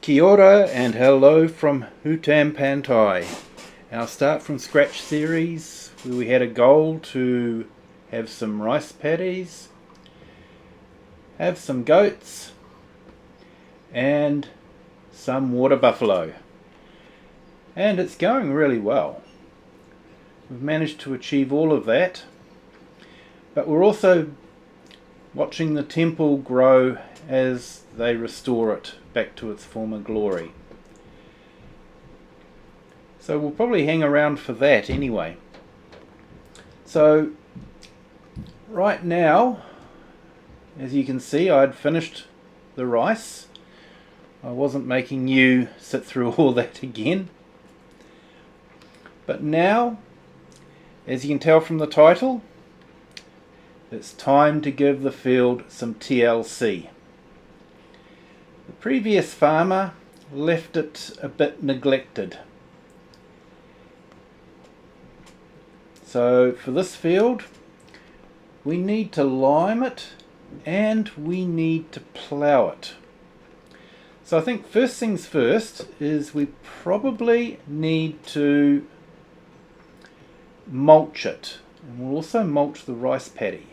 Kia ora and hello from Hutan Pantai, our Start from Scratch series where we had a goal to have some rice paddies, have some goats and some water buffalo, and it's going really well. We've managed to achieve all of that, but we're also watching the temple grow as they restore it back to its former glory. So we'll probably hang around for that anyway. So right now, as you can see, I'd finished the rice. I wasn't making you sit through all that again. But now, as you can tell from the title, it's time to give the field some TLC. The previous farmer left it a bit neglected. So for this field, we need to lime it and we need to plough it. So I think first things first is we probably need to mulch it, and we'll also mulch the rice paddy.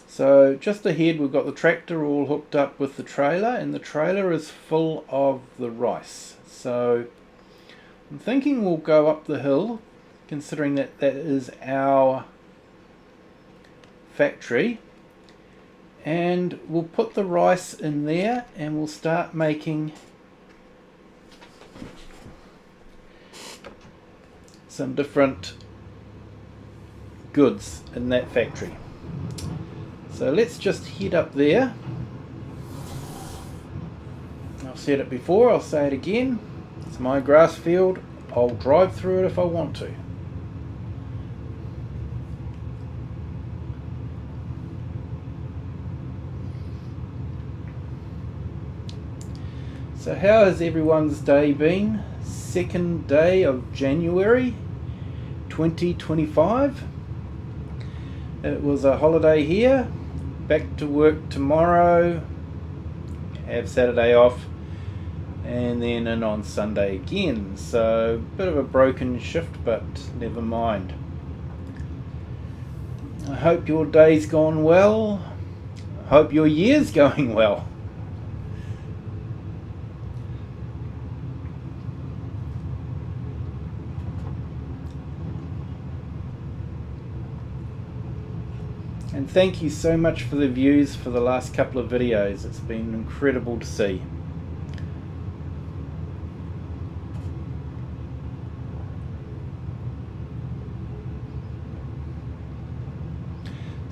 So just ahead we've got the tractor all hooked up with the trailer, and the trailer is full of the rice. So I'm thinking we'll go up the hill, considering that that is our factory, and we'll put the rice in there and we'll start making some different goods in that factory. So let's just head up there. I've said it before, I'll say it again. It's my grass field. I'll drive through it if I want to. So how has everyone's day been? Second day of January 2025. It was a holiday here. Back to work tomorrow, have Saturday off, and then in on Sunday again. So a bit of a broken shift, but never mind. I hope your day's gone well. I hope your year's going well. And thank you so much for the views for the last couple of videos. It's been incredible to see.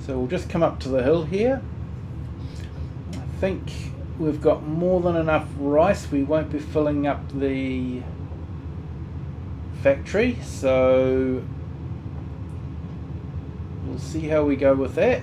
So we'll just come up to the hill here. I think we've got more than enough rice. We won't be filling up the factory, so we'll see how we go with that.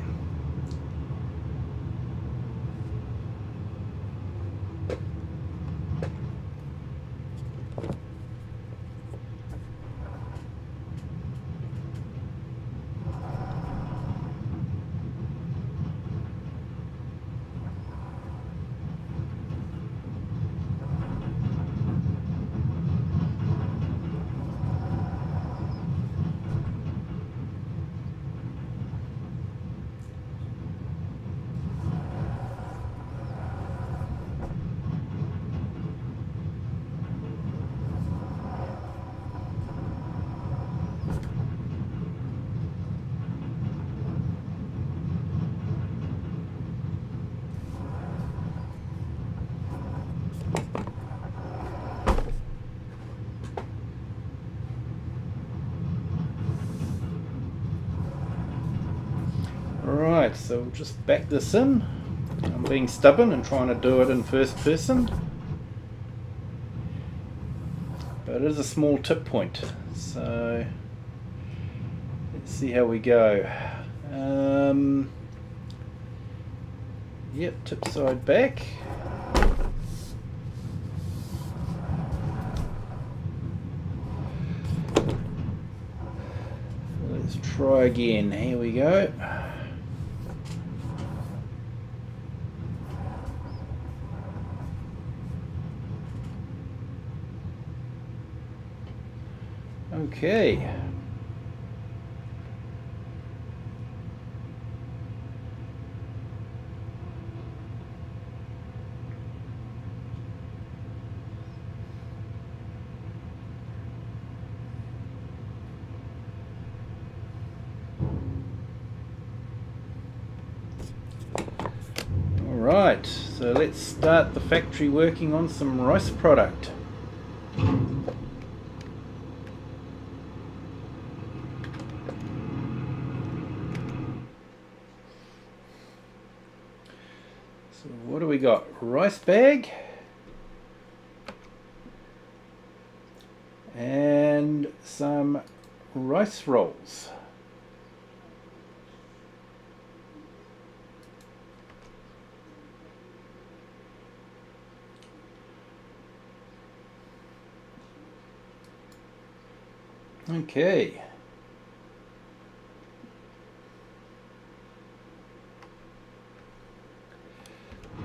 Alright, so we'll just back this in. I'm being stubborn and trying to do it in first person, but it is a small tip point, so let's see how we go. Yep, tip side back. Let's try again. Here we go. Okay. Alright, so let's start the factory working on some rice product. So what do we got? Rice bag and some rice rolls. Okay.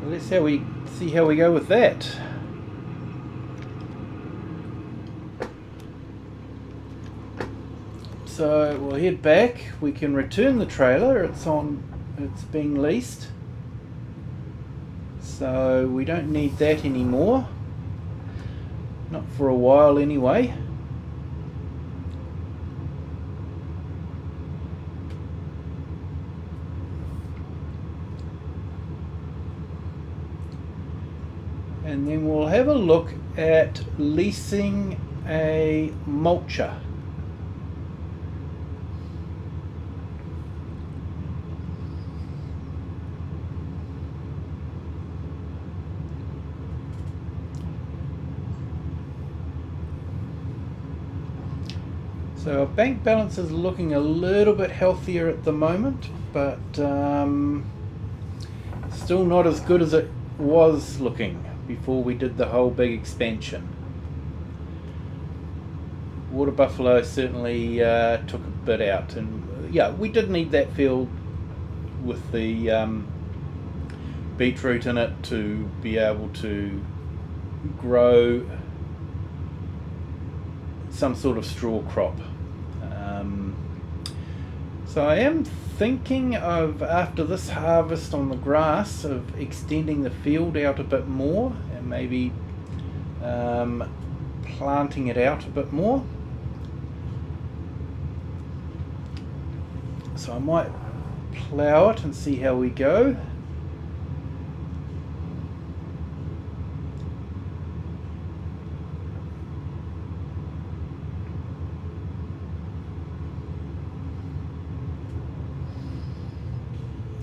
Well, let's see how we go with that. So we'll head back. We can return the trailer. It's being leased. So we don't need that anymore. Not for a while anyway. And then we'll have a look at leasing a mulcher. So our bank balance is looking a little bit healthier at the moment, but still not as good as it was looking before we did the whole big expansion. Water buffalo certainly took a bit out, and yeah, we did need that field with the beetroot in it to be able to grow some sort of straw crop. So I am thinking of, after this harvest on the grass, of extending the field out a bit more and maybe planting it out a bit more. So I might plough it and see how we go.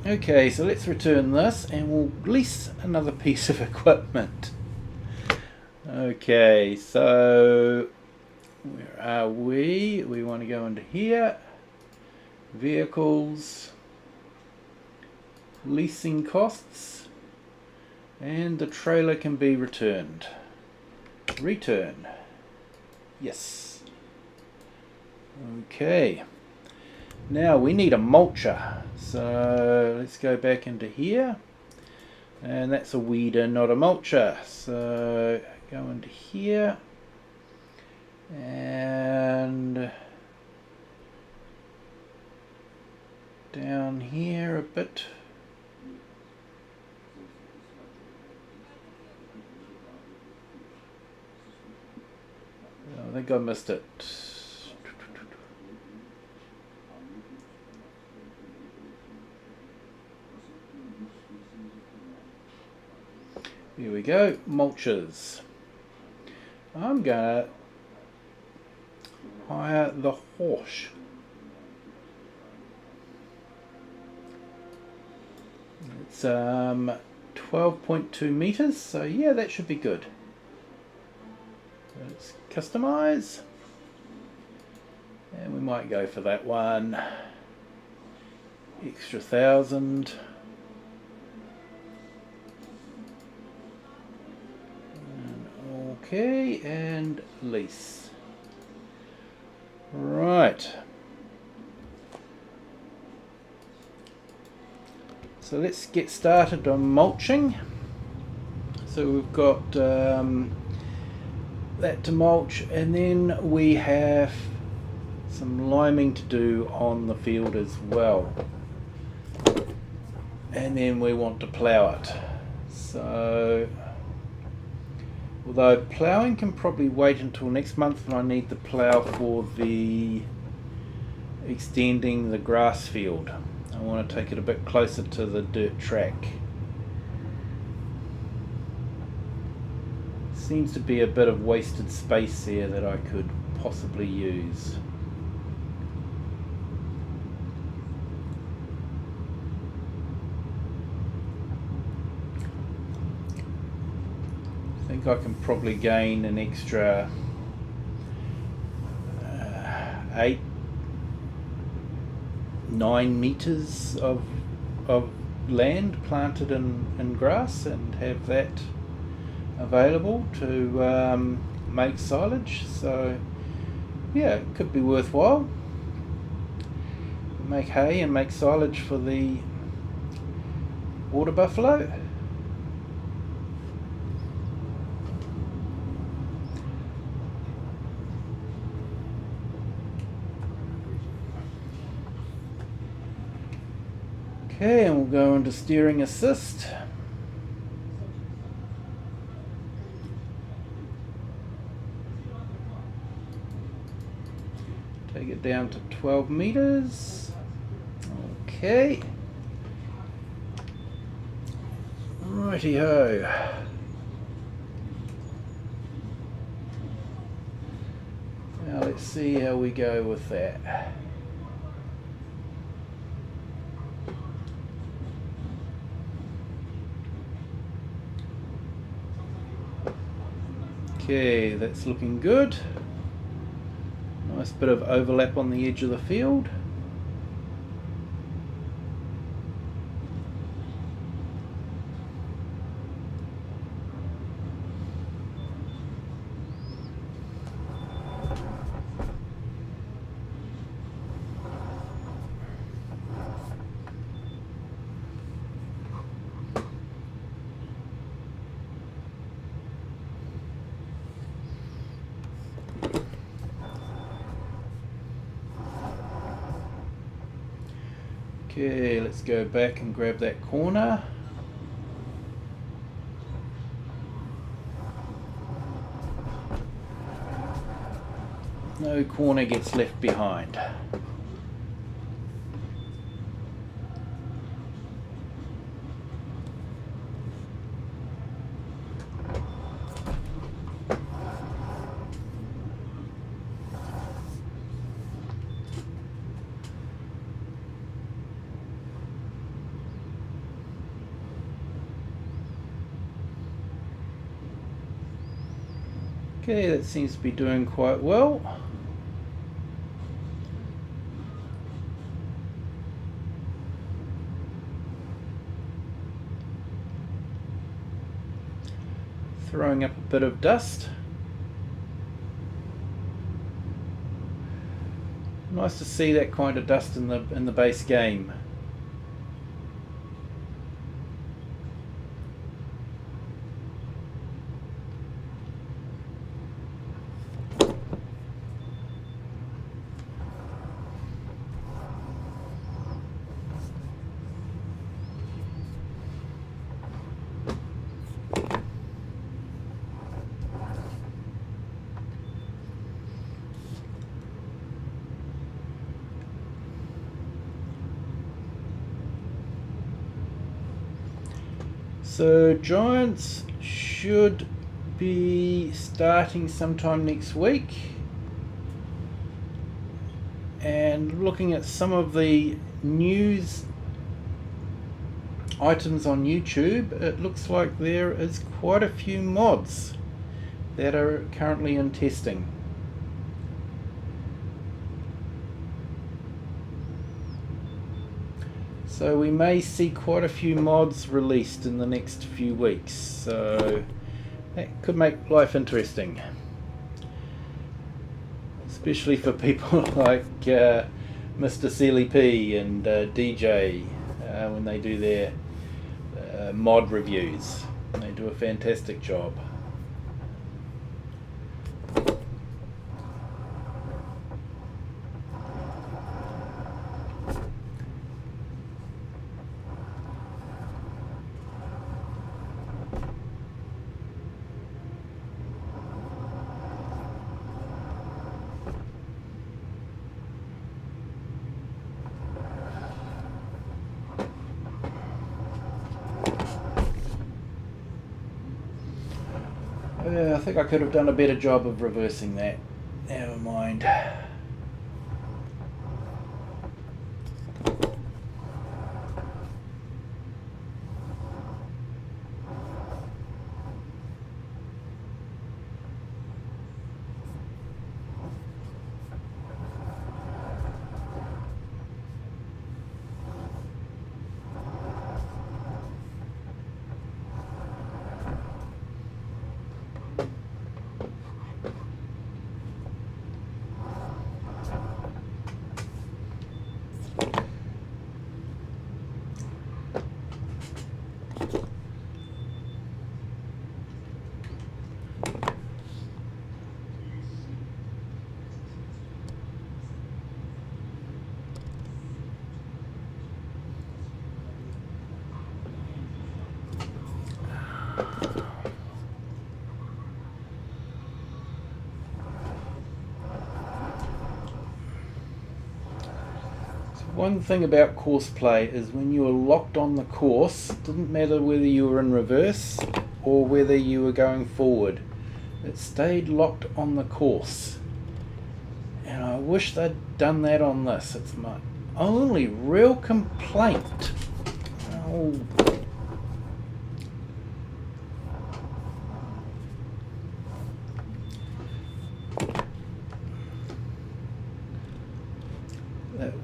Okay, so let's return this and we'll lease another piece of equipment. Okay, so where are we? We want to go into here. Vehicles, leasing costs, and the trailer can be returned. Return. Yes. Okay. Now we need a mulcher. So let's go back into here. And that's a weeder, not a mulcher. So go into here. And down here a bit. I think I missed it. Here we go, mulchers. I'm gonna hire the horse. It's 12.2 meters, so yeah, that should be good. Let's customize, and we might go for that one. Extra 1,000. Okay, and lease. Right. So let's get started on mulching. So we've got that to mulch, and then we have some liming to do on the field as well, and then we want to plough it. So although ploughing can probably wait until next month when I need the plough for the extending the grass field. I want to take it a bit closer to the dirt track. Seems to be a bit of wasted space there that I could possibly use. I think I can probably gain an extra 8-9 meters of land planted in grass and have that available to make silage. So yeah, it could be worthwhile. Make hay and make silage for the water buffalo. Okay, and we'll go into steering assist. Take it down to 12 meters. Okay. Righty-ho. Now let's see how we go with that. Okay, that's looking good. Nice bit of overlap on the edge of the field. Okay, let's go back and grab that corner. No corner gets left behind. Okay, that seems to be doing quite well. Throwing up a bit of dust. Nice to see that kind of dust in the base game. So Giants should be starting sometime next week, and looking at some of the news items on YouTube, it looks like there is quite a few mods that are currently in testing. So we may see quite a few mods released in the next few weeks, so that could make life interesting, especially for people like Mr. CLP and DJ when they do their mod reviews. They do a fantastic job. I think I could have done a better job of reversing that. Never mind. One thing about course play is when you were locked on the course, it didn't matter whether you were in reverse or whether you were going forward. It stayed locked on the course. And I wish they'd done that on this. It's my only real complaint. Oh.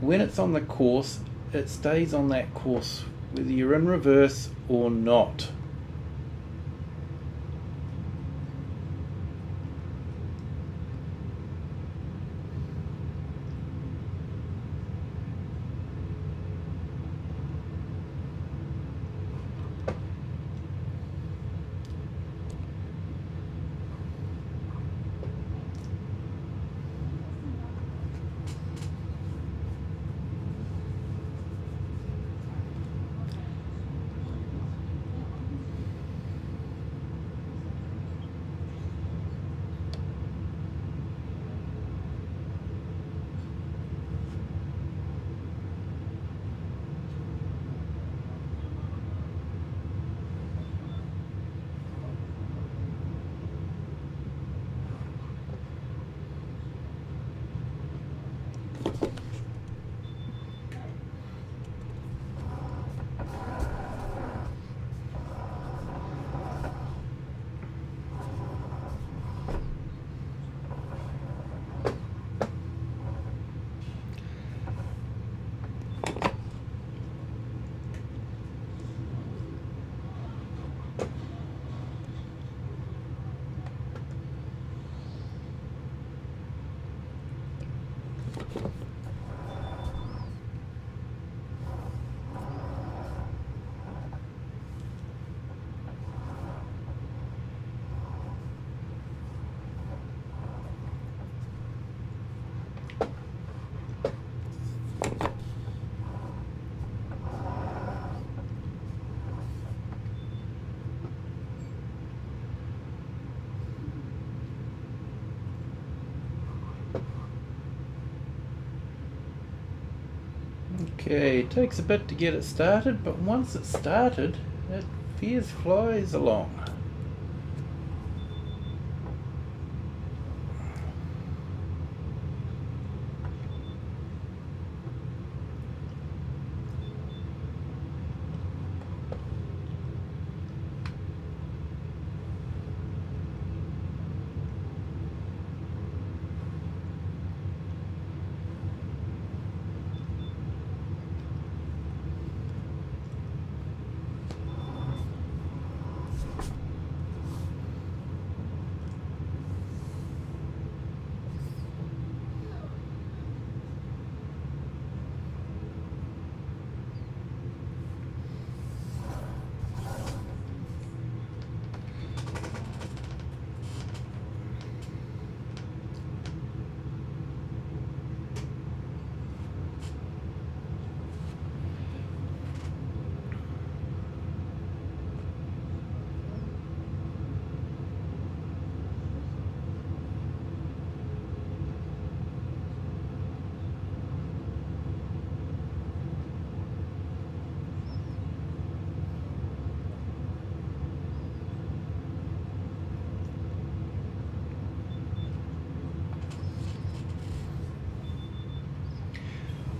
When it's on the course, it stays on that course, whether you're in reverse or not. Okay, it takes a bit to get it started, but once it's started, it flies along.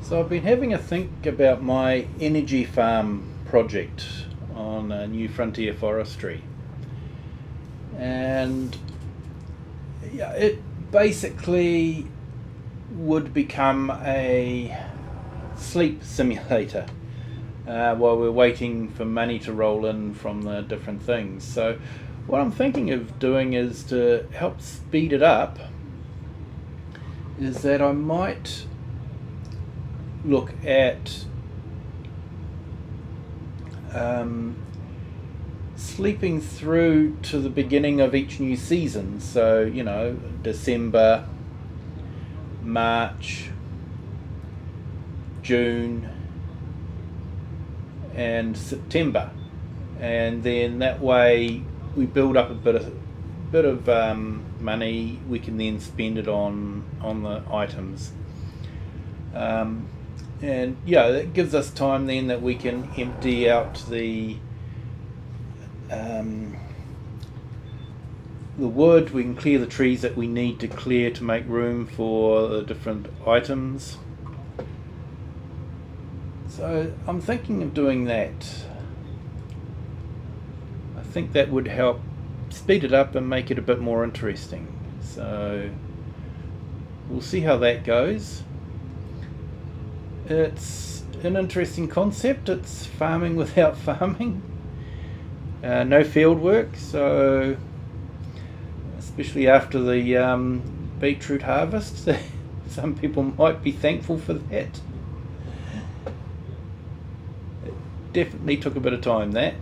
So I've been having a think about my energy farm project on New Frontier Forestry, and yeah, it basically would become a sleep simulator while we're waiting for money to roll in from the different things. So what I'm thinking of doing is to help speed it up, is that I might look at sleeping through to the beginning of each new season. So, you know, December, March, June and September, and then that way we build up a bit of money. We can then spend it on the items. And yeah, that gives us time then that we can empty out the wood. We can clear the trees that we need to clear to make room for the different items. So I'm thinking of doing that. I think that would help speed it up and make it a bit more interesting. So we'll see how that goes. It's an interesting concept. It's farming without farming. No field work, so especially after the beetroot harvest, some people might be thankful for that. It definitely took a bit of time, that.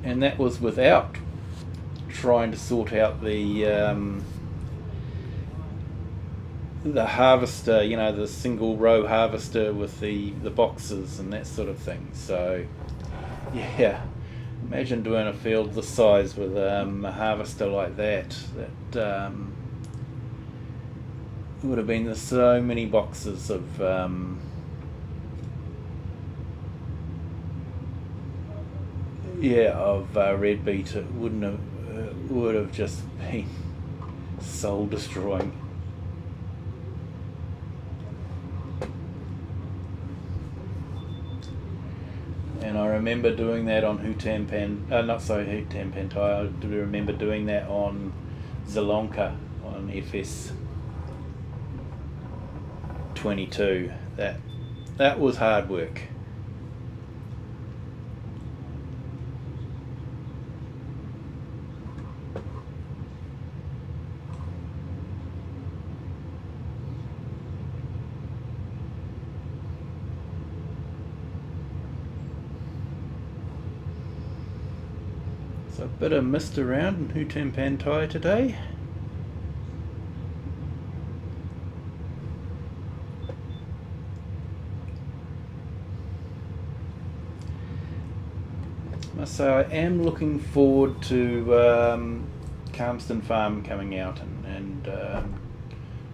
And that was without trying to sort out the harvester, you know, the single row harvester with the boxes and that sort of thing. So yeah, imagine doing a field this size with a harvester like that. That would have been so many boxes of red beet. It would have just been soul destroying. And I remember doing that on Hutan Pantai. I do remember doing that on Zelonka on FS 22. That was hard work. So a bit of mist around in Hutan Pantai today. I must say I am looking forward to Calmston Farm coming out and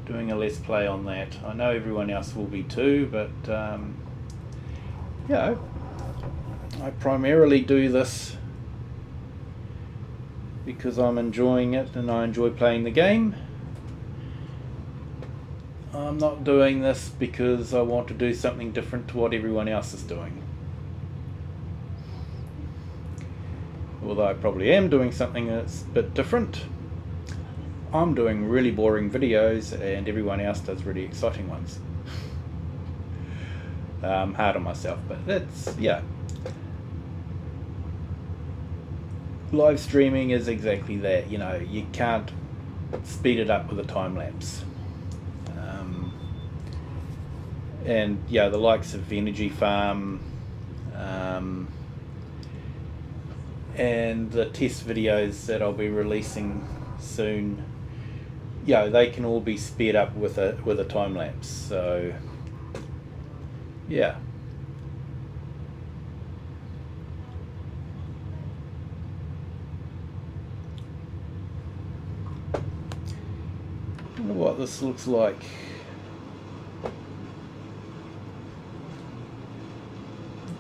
doing a Let's Play on that. I know everyone else will be too, but yeah, I primarily do this because I'm enjoying it and I enjoy playing the game. I'm not doing this because I want to do something different to what everyone else is doing. Although I probably am doing something that's a bit different. I'm doing really boring videos and everyone else does really exciting ones. Hard on myself, but that's, yeah. Live streaming is exactly that. You know, you can't speed it up with a time lapse. And yeah, the likes of Energy Farm and the test videos that I'll be releasing soon, yeah, they can all be sped up with a time lapse. So yeah. I wonder what this looks like.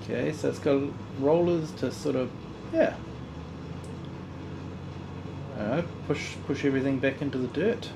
Okay, so it's got rollers to sort of, yeah. know, push everything back into the dirt.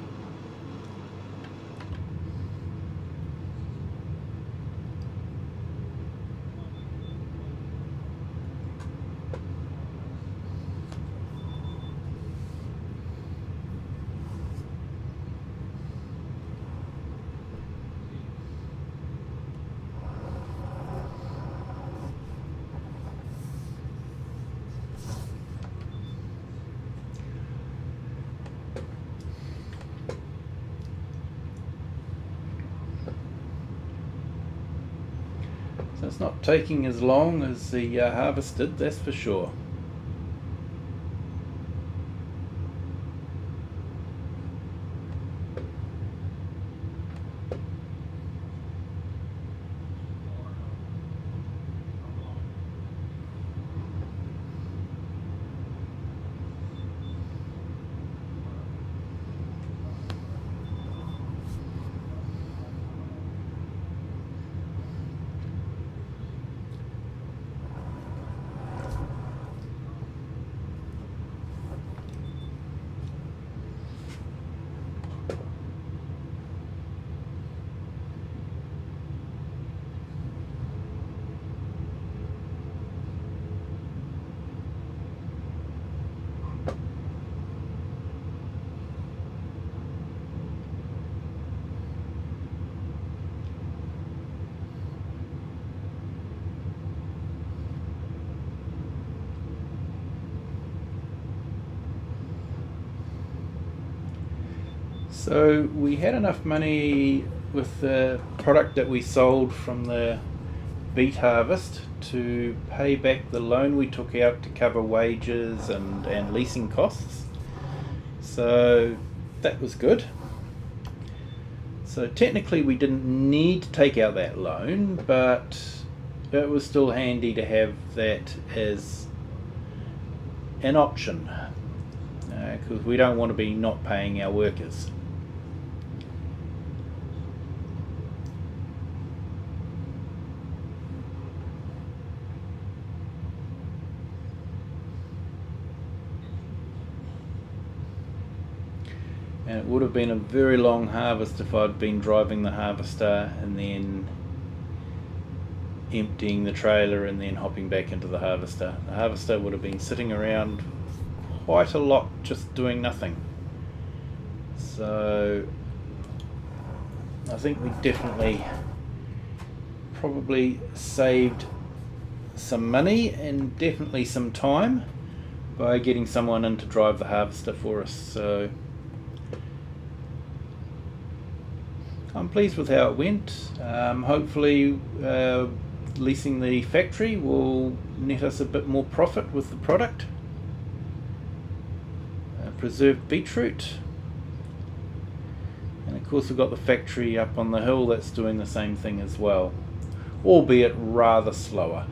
So it's not taking as long as the harvest did, that's for sure. So we had enough money with the product that we sold from the beet harvest to pay back the loan we took out to cover wages and leasing costs. So that was good. So technically we didn't need to take out that loan, but it was still handy to have that as an option, because we don't want to be not paying our workers. And it would have been a very long harvest if I'd been driving the harvester and then emptying the trailer and then hopping back into the harvester. The harvester would have been sitting around quite a lot just doing nothing. So I think we definitely probably saved some money and definitely some time by getting someone in to drive the harvester for us. So I'm pleased with how it went. Hopefully leasing the factory will net us a bit more profit with the product. Preserved beetroot, and of course we've got the factory up on the hill that's doing the same thing as well, albeit rather slower.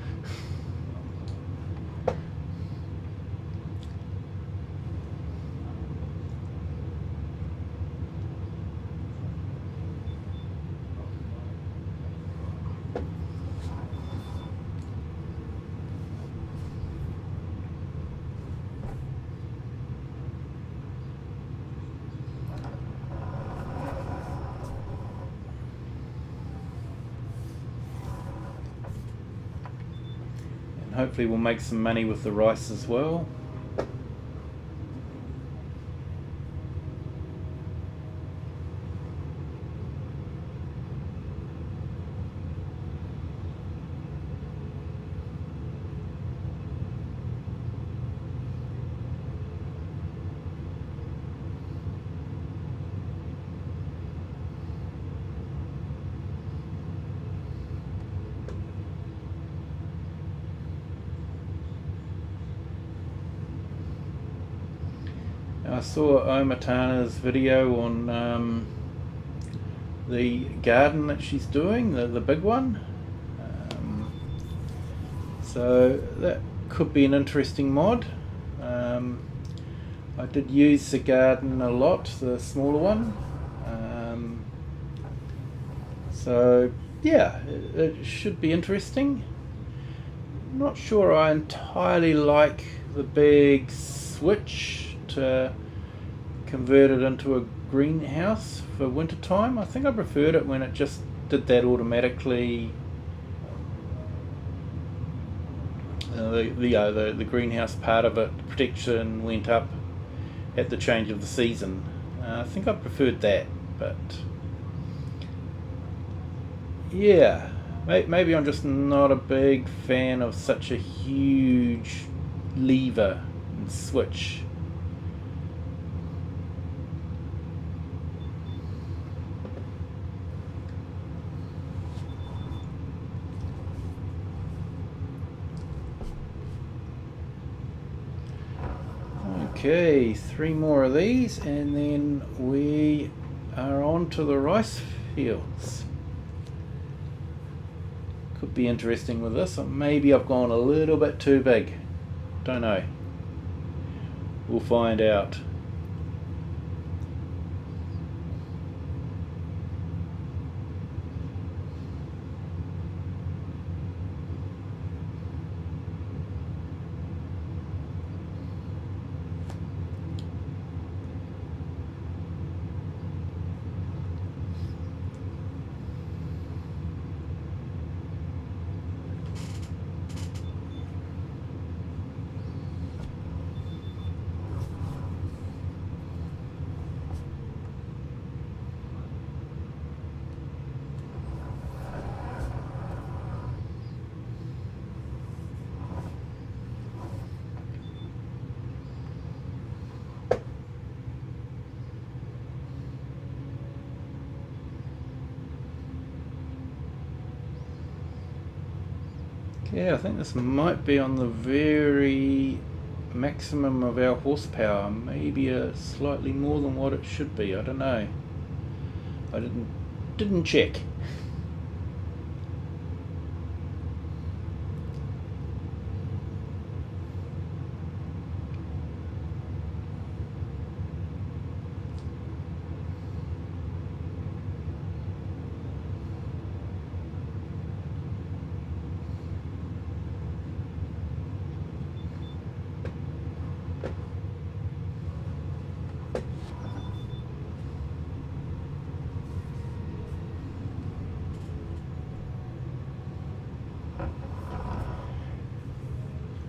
Hopefully we'll make some money with the rice as well. I saw Omatana's video on the garden that she's doing, the big one. So that could be an interesting mod. I did use the garden a lot, the smaller one. So yeah, it should be interesting. I'm not sure I entirely like the big switch to convert it into a greenhouse for winter time. I think I preferred it when it just did that automatically. The greenhouse part of it, protection went up at the change of the season. I think I preferred that, but yeah, maybe I'm just not a big fan of such a huge lever and switch. Okay, 3 more of these and then we are on to the rice fields. Could be interesting with this, or maybe I've gone a little bit too big. Don't know. We'll find out. Yeah, I think this might be on the very maximum of our horsepower, maybe a slightly more than what it should be. I don't know. I didn't check.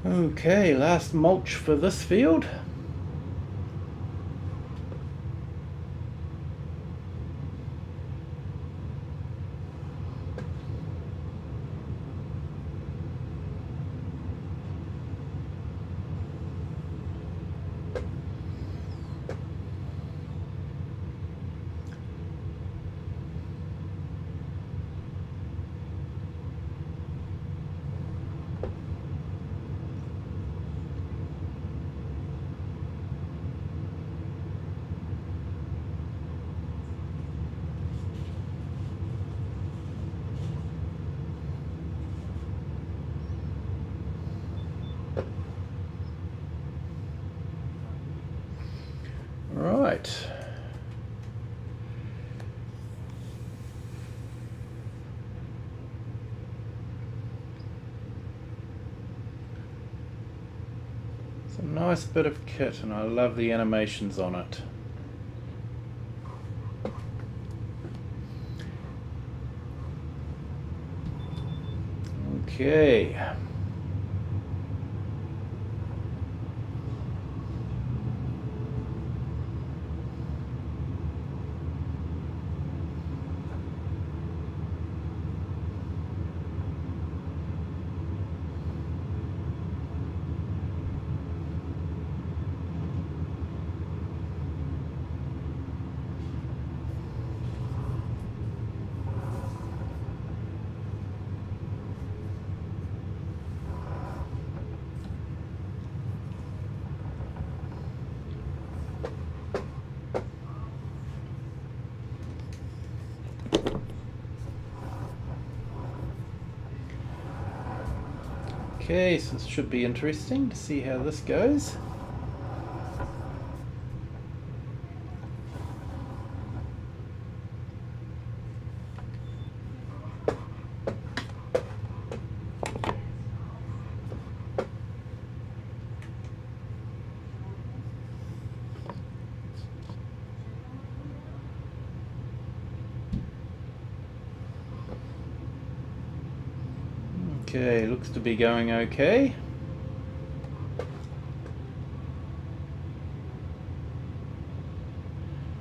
Okay, last mulch for this field. Right. It's a nice bit of kit and I love the animations on it. Okay. Okay, so this should be interesting to see how this goes. Okay, looks to be going okay.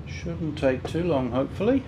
Shouldn't take too long, hopefully.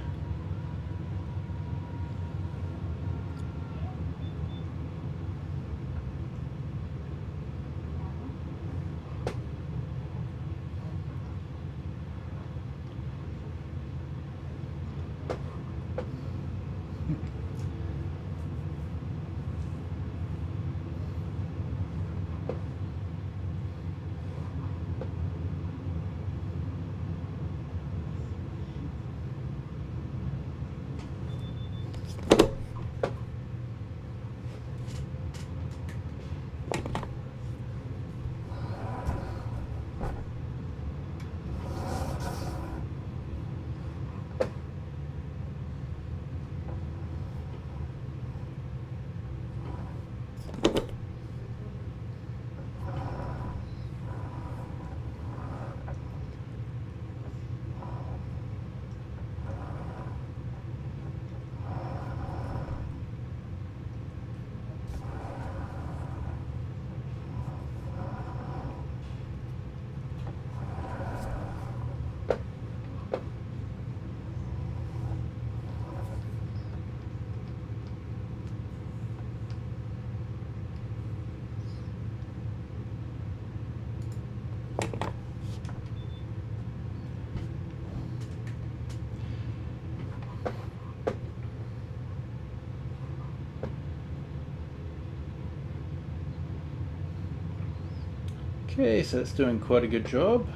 Okay, so it's doing quite a good job.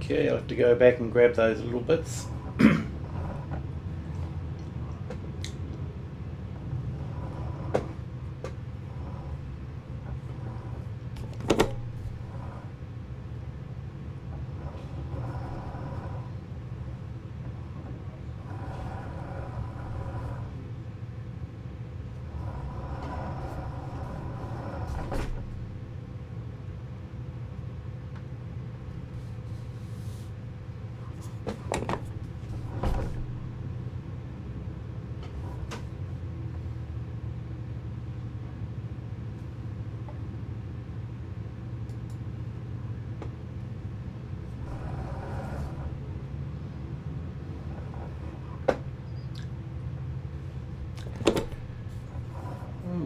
Okay, I'll have to go back and grab those little bits.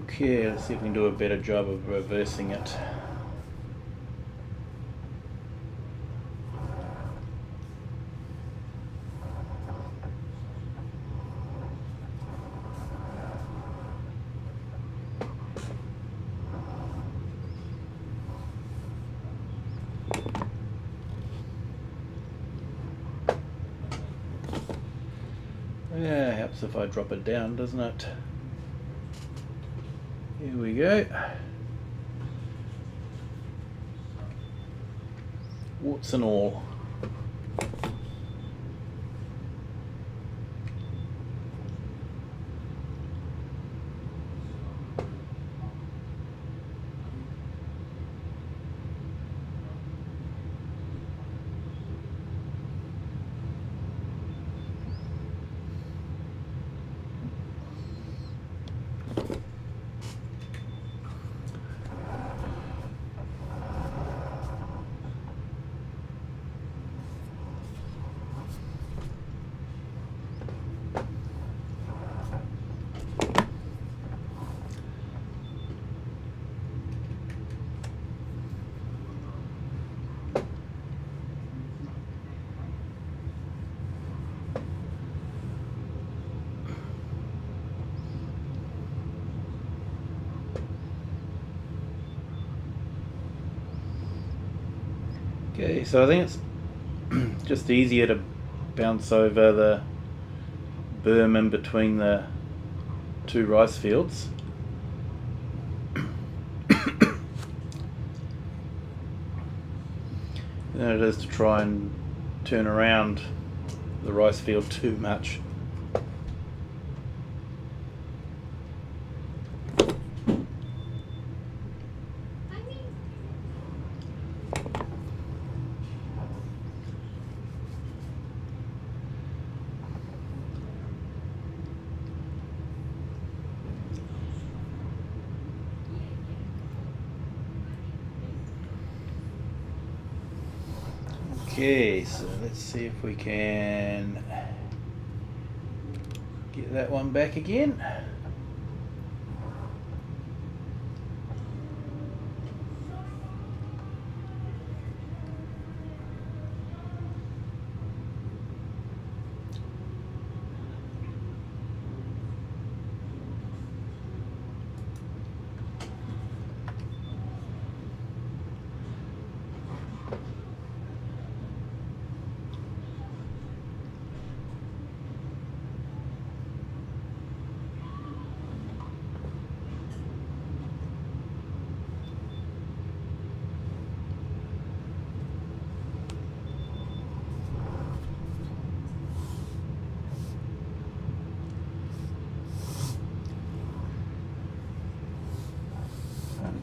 Okay, let's see if we can do a better job of reversing it. Yeah, helps if I drop it down, doesn't it? Here we go. warts and all. Okay, so I think it's just easier to bounce over the berm in between the two rice fields. Than it is to try and turn around the rice field too much. Okay, so let's see if we can get that one back again.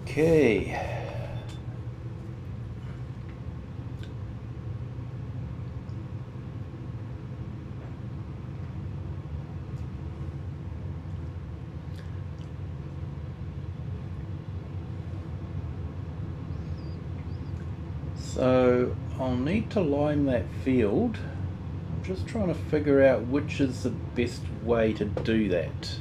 Okay. So I'll need to lime that field. I'm just trying to figure out which is the best way to do that.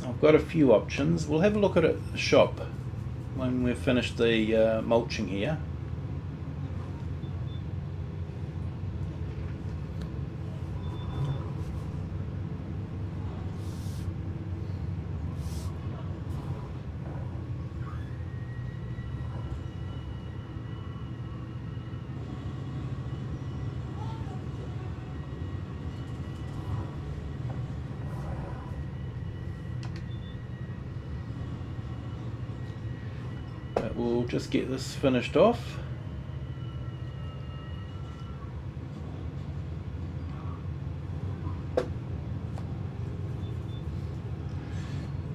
I've got a few options. We'll have a look at it at the shop when we've finished the mulching here. But we'll just get this finished off.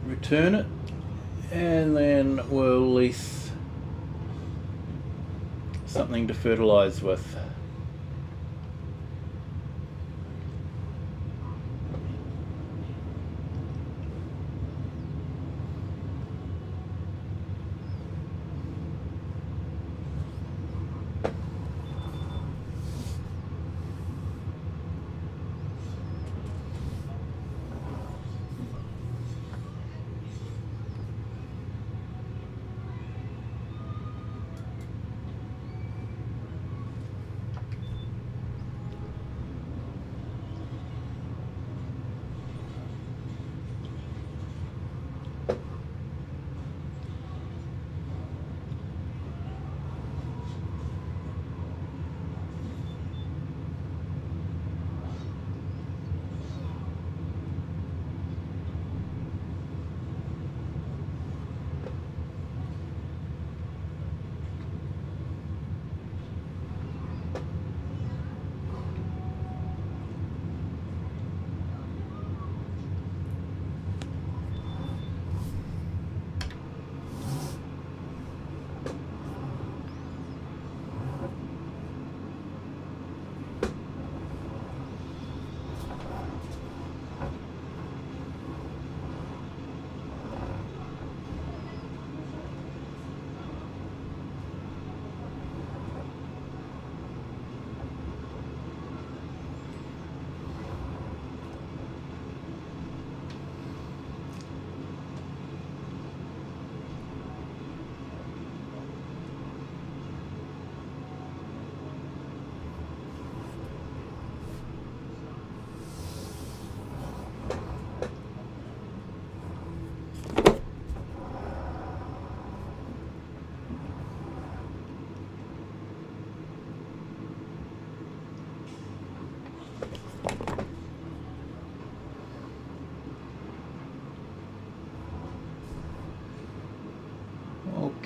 Return it, and then we'll lease something to fertilise with.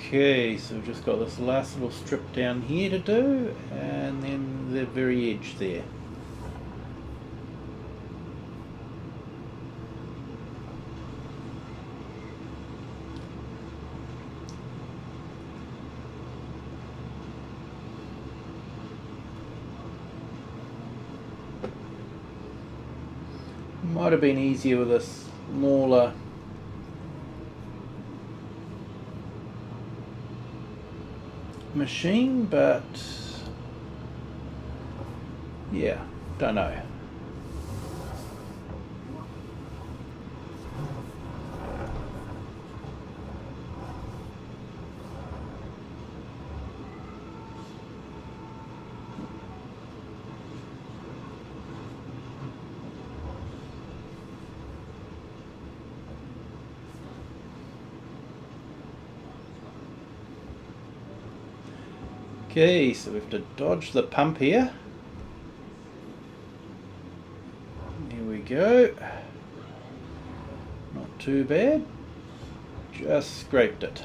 Okay, so we've just got this last little strip down here to do, and then the very edge there. Might have been easier with a smaller machine, but yeah, don't know. Okay, so we have to dodge the pump here. Here we go. Not too bad. Just scraped it.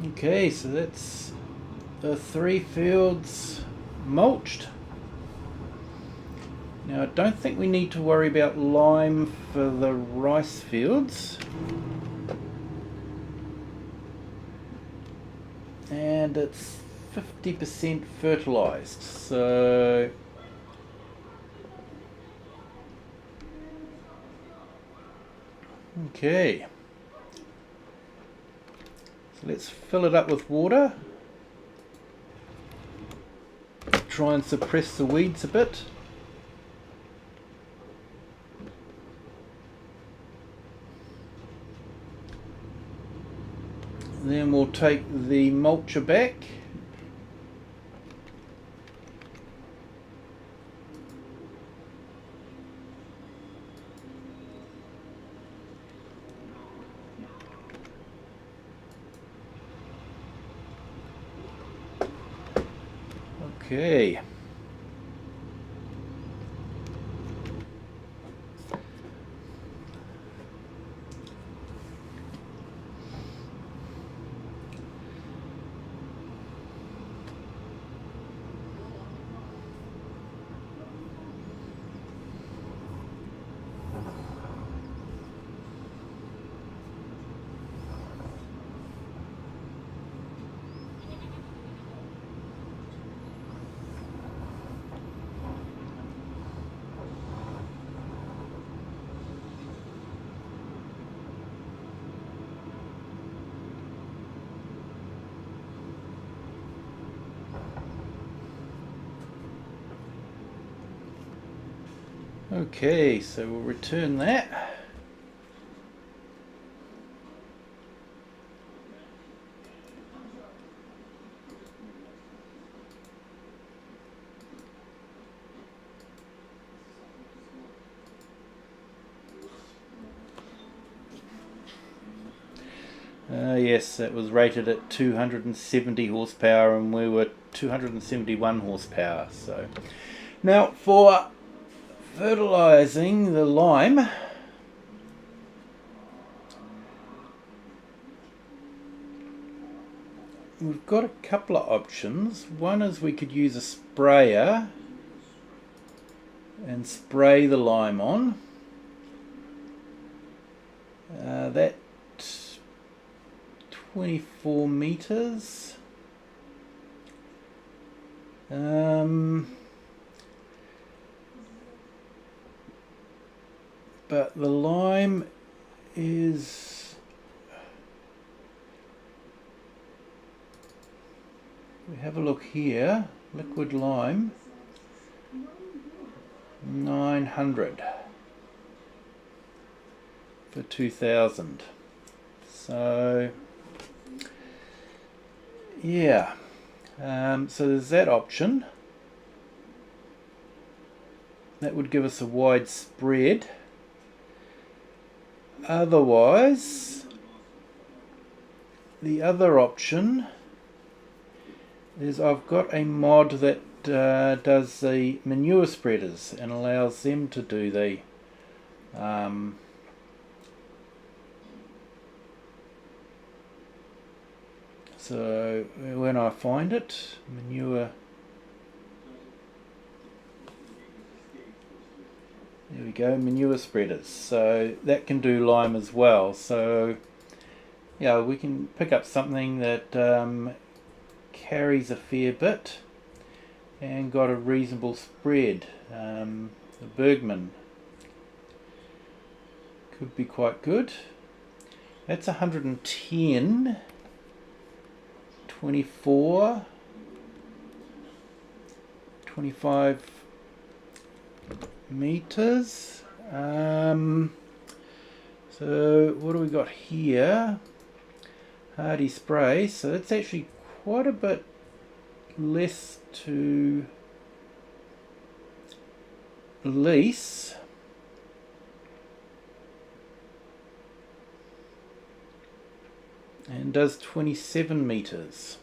Okay, so that's the 3 fields mulched. Now I don't think we need to worry about lime for the rice fields. And it's 50% fertilized, so okay. So let's fill it up with water. Try and suppress the weeds a bit. Then we'll take the mulcher back. Okay. Okay, so we'll return that. Yes, that was rated at 270 horsepower and we were 271 horsepower. So now for fertilizing the lime, we've got a couple of options. One is we could use a sprayer and spray the lime on. That 24 meters. But the lime is, we have a look here, liquid lime, 900 for 2000. So yeah, so there's that option. That would give us a wide spread. Otherwise, the other option is I've got a mod that does the manure spreaders and allows them to do the so when I find it, manure, there we go, manure spreaders, so that can do lime as well. So yeah, we can pick up something that carries a fair bit and got a reasonable spread. The Bergman could be quite good. That's 110, 24, 25 meters. So what do we got here? Hardy spray, so that's actually quite a bit less to lease. And does 27 meters.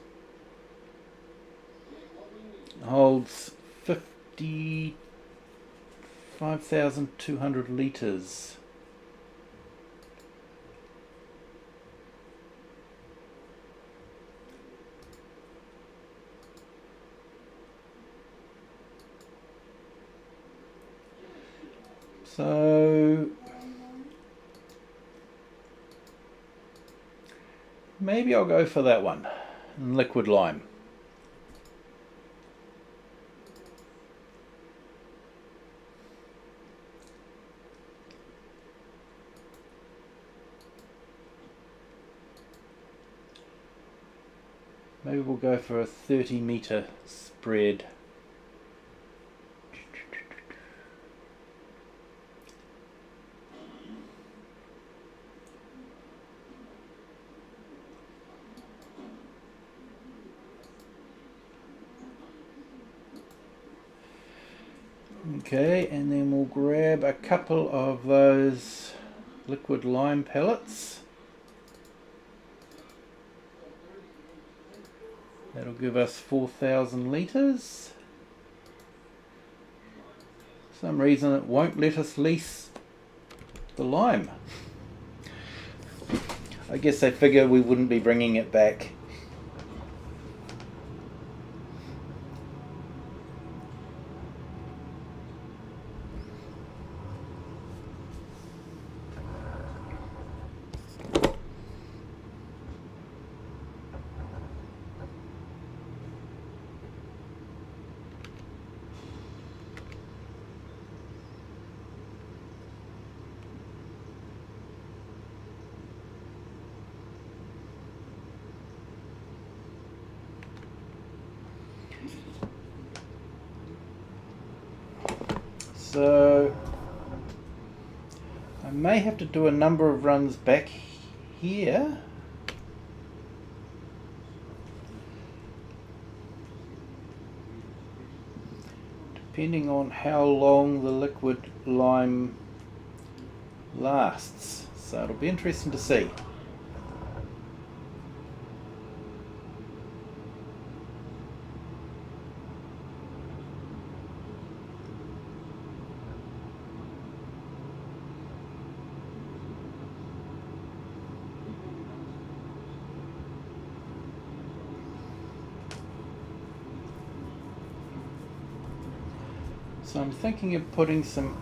Holds 55,200 liters. So maybe I'll go for that one, liquid lime. Maybe we'll go for a 30-meter spread. Okay, and then we'll grab a couple of those liquid lime pellets. That'll give us 4,000 litres. For some reason it won't let us lease the lime. I guess they figure we wouldn't be bringing it back. So I may have to do a number of runs back here. Depending on how long the liquid lime lasts. So it'll be interesting to see. So I'm thinking of putting some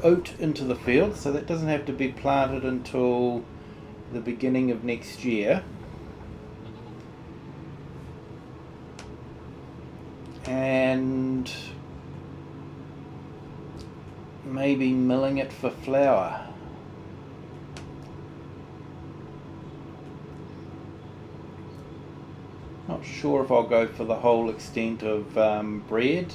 oat into the field, so that doesn't have to be planted until the beginning of next year. And maybe milling it for flour. Not sure if I'll go for the whole extent of bread.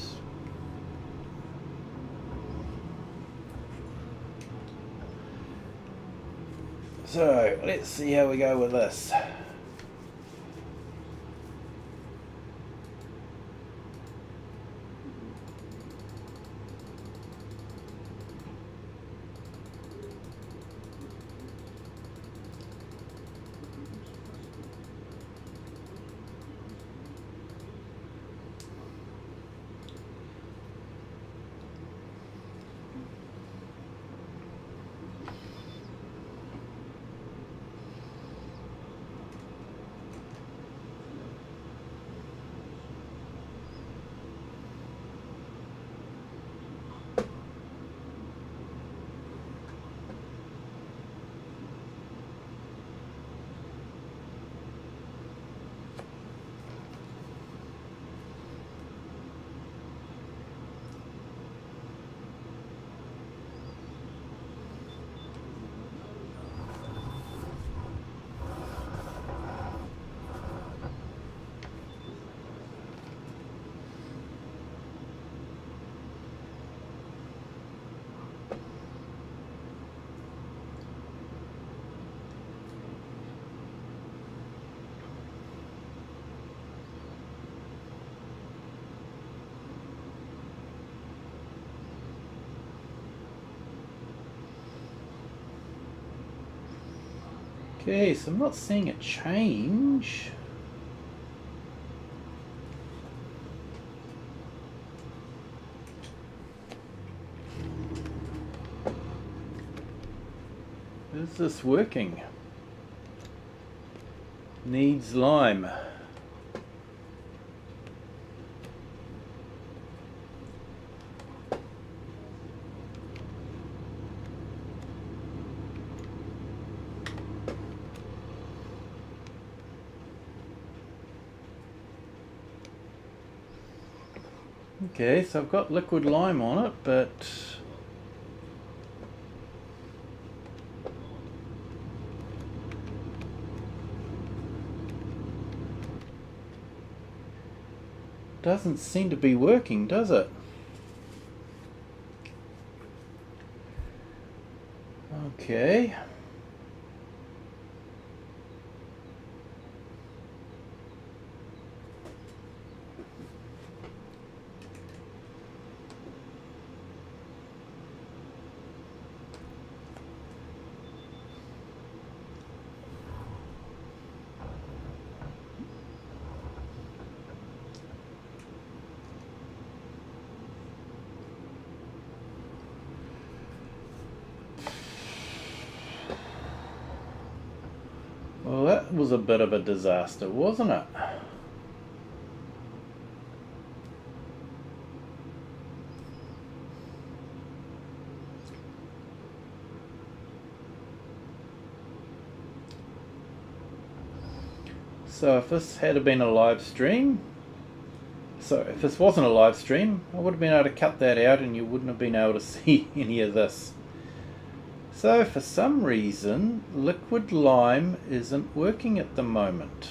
So let's see how we go with this. Okay, so I'm not seeing a change. Is this working? Needs lime. Okay, so I've got liquid lime on it, but doesn't seem to be working, does it? Okay. Well, that was a bit of a disaster, wasn't it? So if this had been a live stream, if this wasn't a live stream, I would have been able to cut that out and you wouldn't have been able to see any of this. So for some reason, liquid lime isn't working at the moment.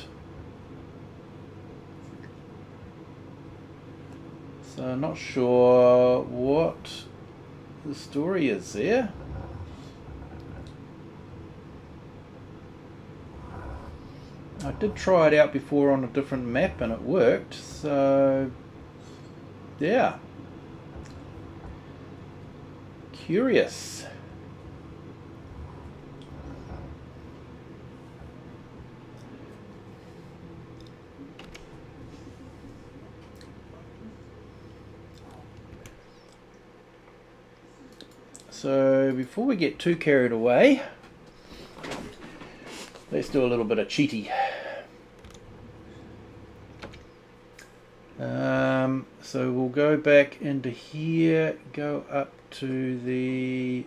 So I'm not sure what the story is there. I did try it out before on a different map and it worked, so yeah. Curious. So before we get too carried away, let's do a little bit of cheaty. So we'll go back into here, go up to the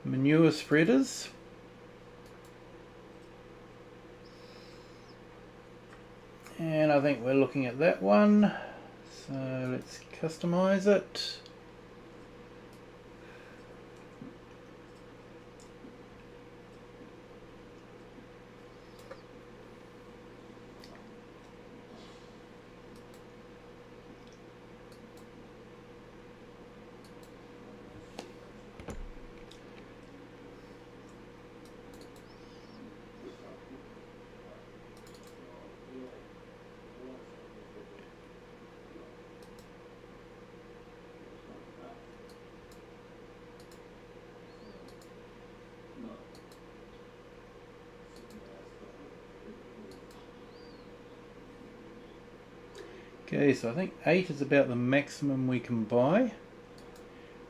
manure spreaders. And I think we're looking at that one. So let's customize it. Okay, so I think 8 is about the maximum we can buy.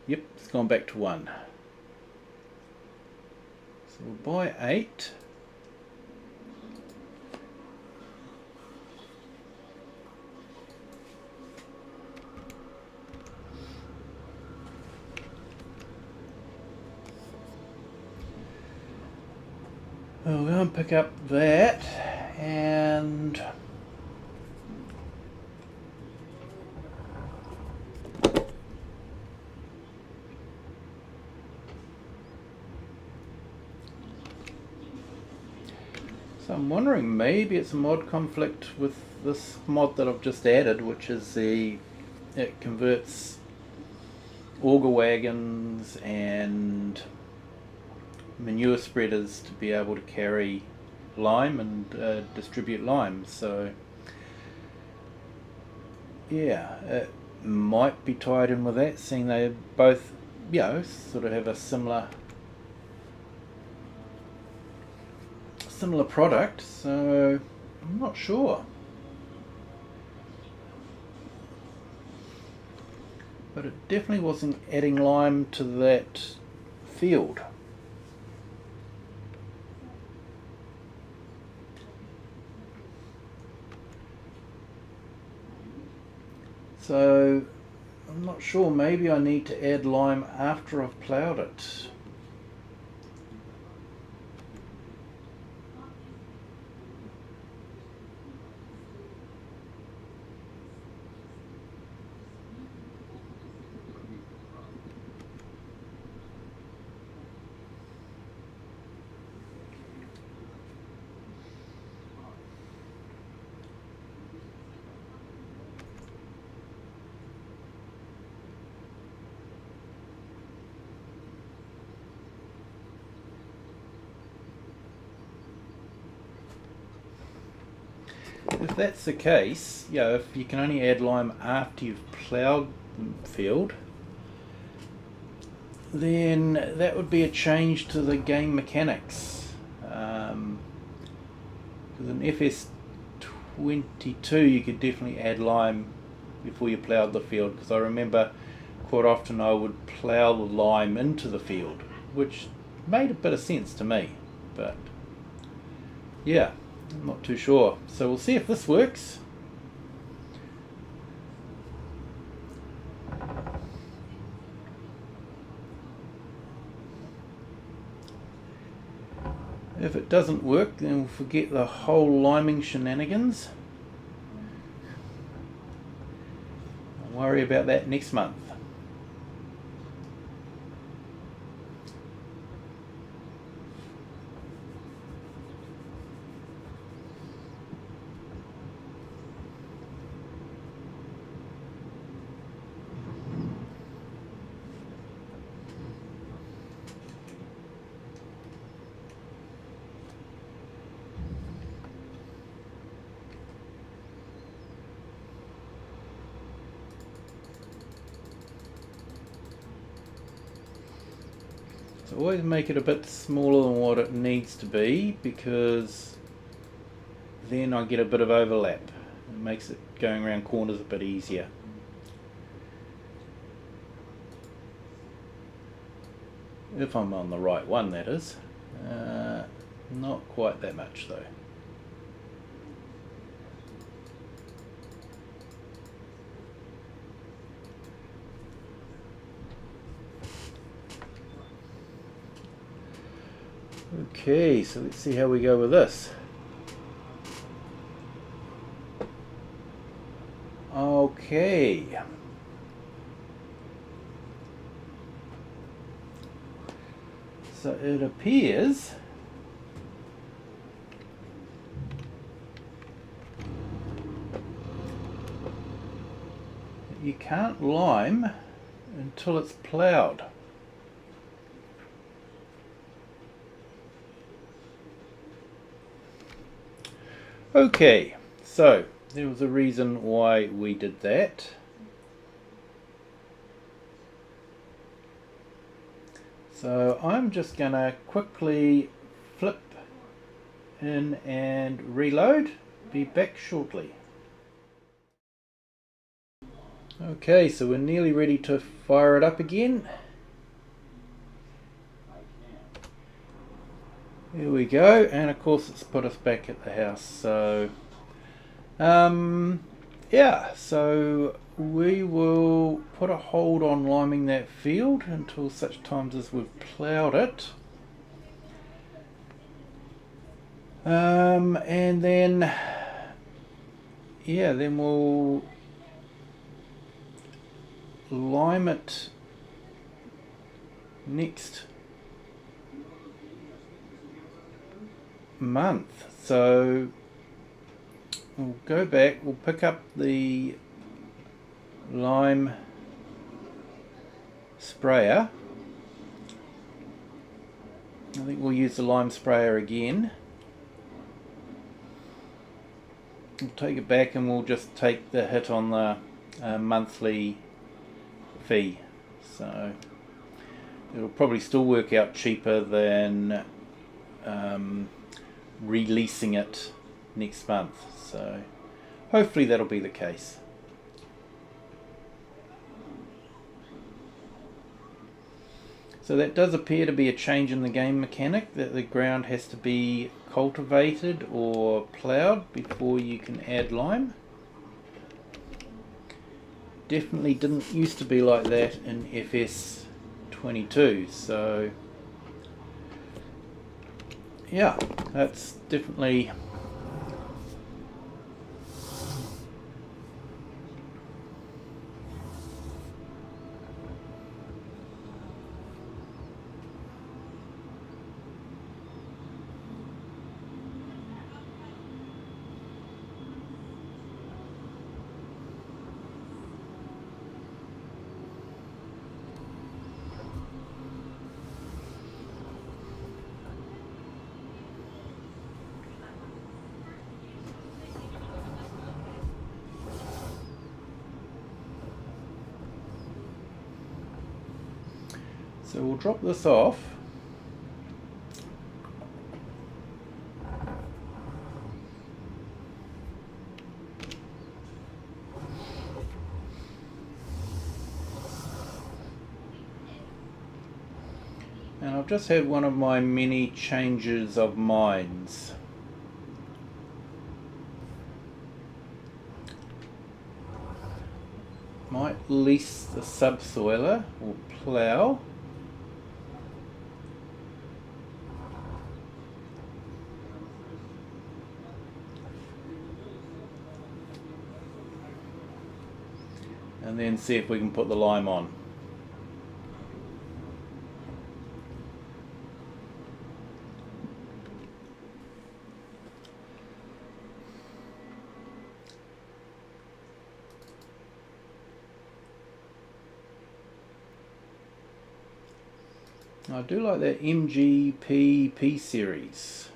Yep, it's gone back to 1. So we'll buy 8. We'll go and pick up that, and so I'm wondering, maybe it's a mod conflict with this mod that I've just added, which is it converts auger wagons and manure spreaders to be able to carry lime and distribute lime. So yeah, it might be tied in with that, seeing they're both sort of have a similar product, so I'm not sure. But it definitely wasn't adding lime to that field. So I'm not sure, maybe I need to add lime after I've ploughed it. If that's the case, if you can only add lime after you've ploughed the field, then that would be a change to the game mechanics. With an FS22 you could definitely add lime before you ploughed the field, because I remember quite often I would plough the lime into the field, which made a bit of sense to me, but yeah, I'm not too sure. So we'll see if this works. If it doesn't work, then we'll forget the whole liming shenanigans. I'll worry about that next month. So always make it a bit smaller than what it needs to be, because then I get a bit of overlap. It makes it going around corners a bit easier. If I'm on the right one, that is. Not quite that much though. Okay, so let's see how we go with this. Okay. So it appears that you can't lime until it's ploughed. Okay, so there was a reason why we did that. So I'm just going to quickly flip in and reload. Be back shortly. Okay, so we're nearly ready to fire it up again. Here we go, and of course it's put us back at the house. So yeah, so we will put a hold on liming that field until such times as we've ploughed it, and then then we'll lime it next month. So we'll go back, we'll pick up the lime sprayer. I think we'll use the lime sprayer again. We'll take it back and we'll just take the hit on the monthly fee. So it'll probably still work out cheaper than releasing it next month, so hopefully that'll be the case. So that does appear to be a change in the game mechanic, that the ground has to be cultivated or ploughed before you can add lime. Definitely didn't used to be like that in FS22, so yeah, that's definitely so we'll drop this off. And I've just had one of my many changes of minds. Might lease the subsoiler or plough. And then see if we can put the lime on. I do like that MGP series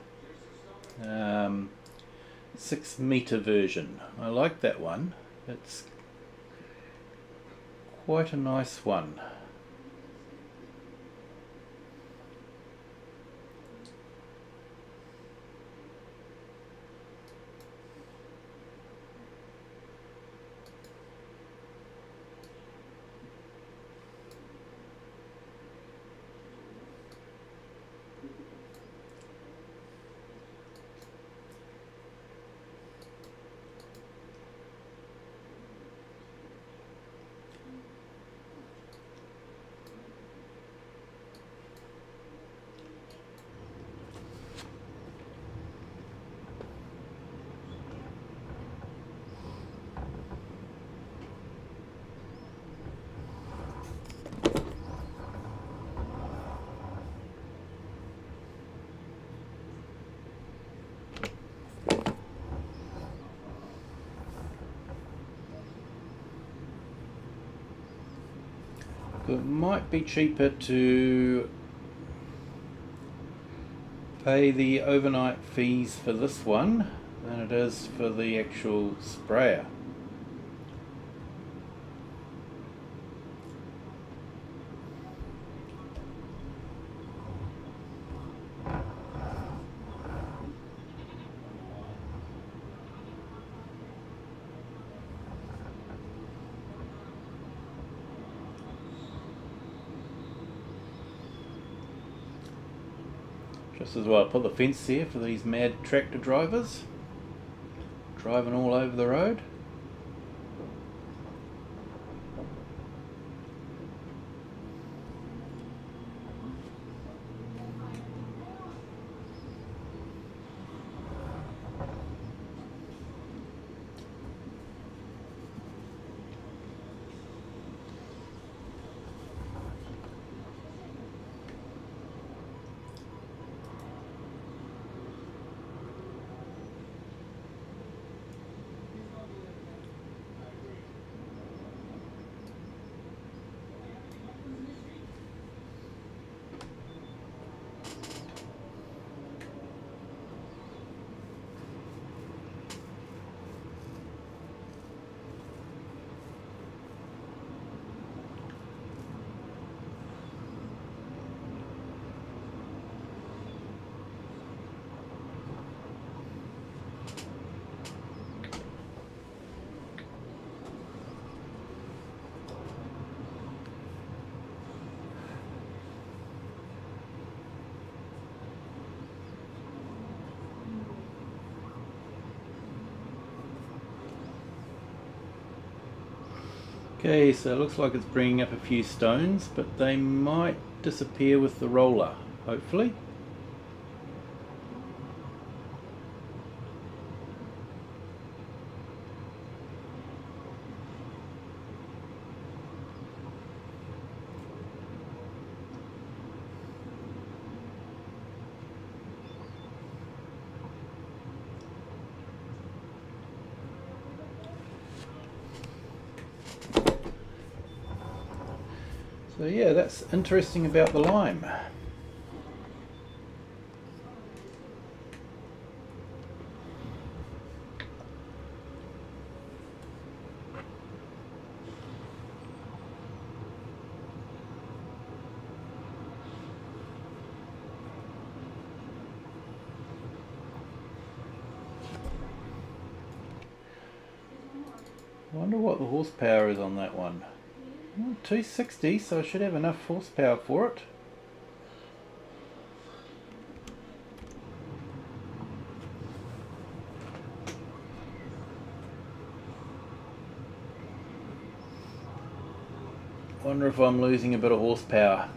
6 meter version. I like that one. It's quite a nice one. It might be cheaper to pay the overnight fees for this one than it is for the actual sprayer. Just as well put the fence there for these mad tractor drivers driving all over the road. Okay, so it looks like it's bringing up a few stones, but they might disappear with the roller, hopefully. So yeah, that's interesting about the lime. I wonder what the horsepower is on that one. 260, so I should have enough horsepower for it. Wonder if I'm losing a bit of horsepower.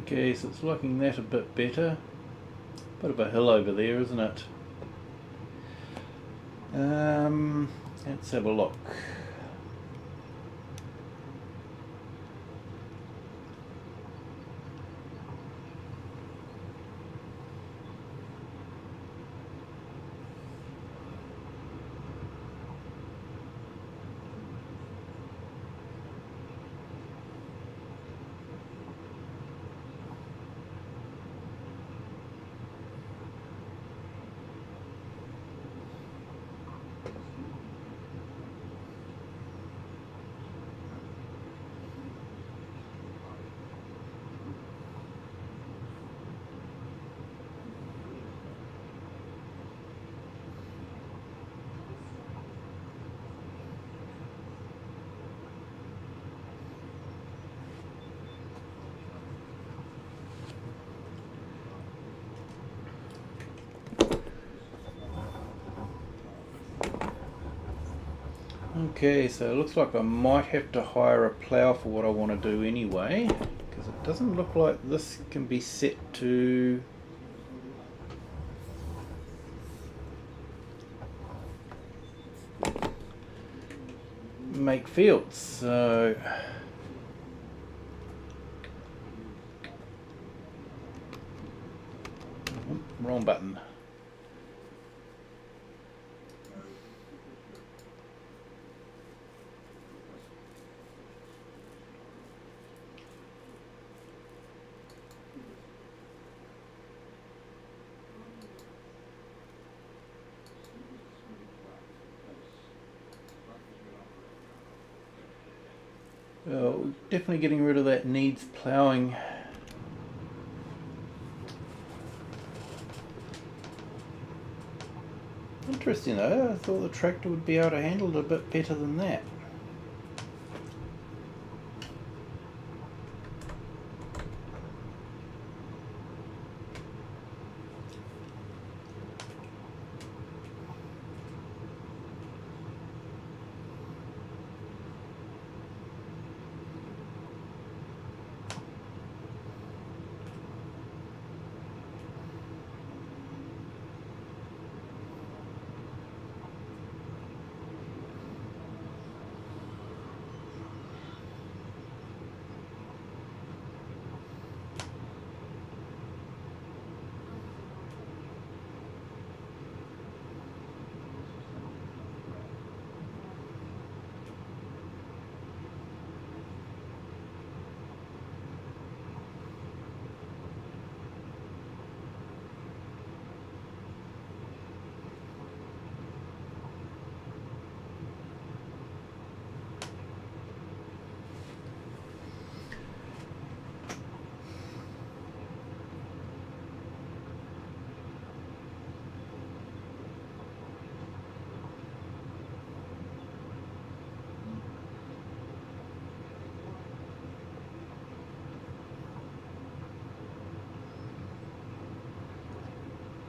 Okay, so it's liking that a bit better. Bit of a hill over there, isn't it? Let's have a look. Okay, so it looks like I might have to hire a plough for what I want to do anyway, because it doesn't look like this can be set to make fields, so wrong button. Well, definitely getting rid of that needs ploughing. Interesting though, I thought the tractor would be able to handle it a bit better than that.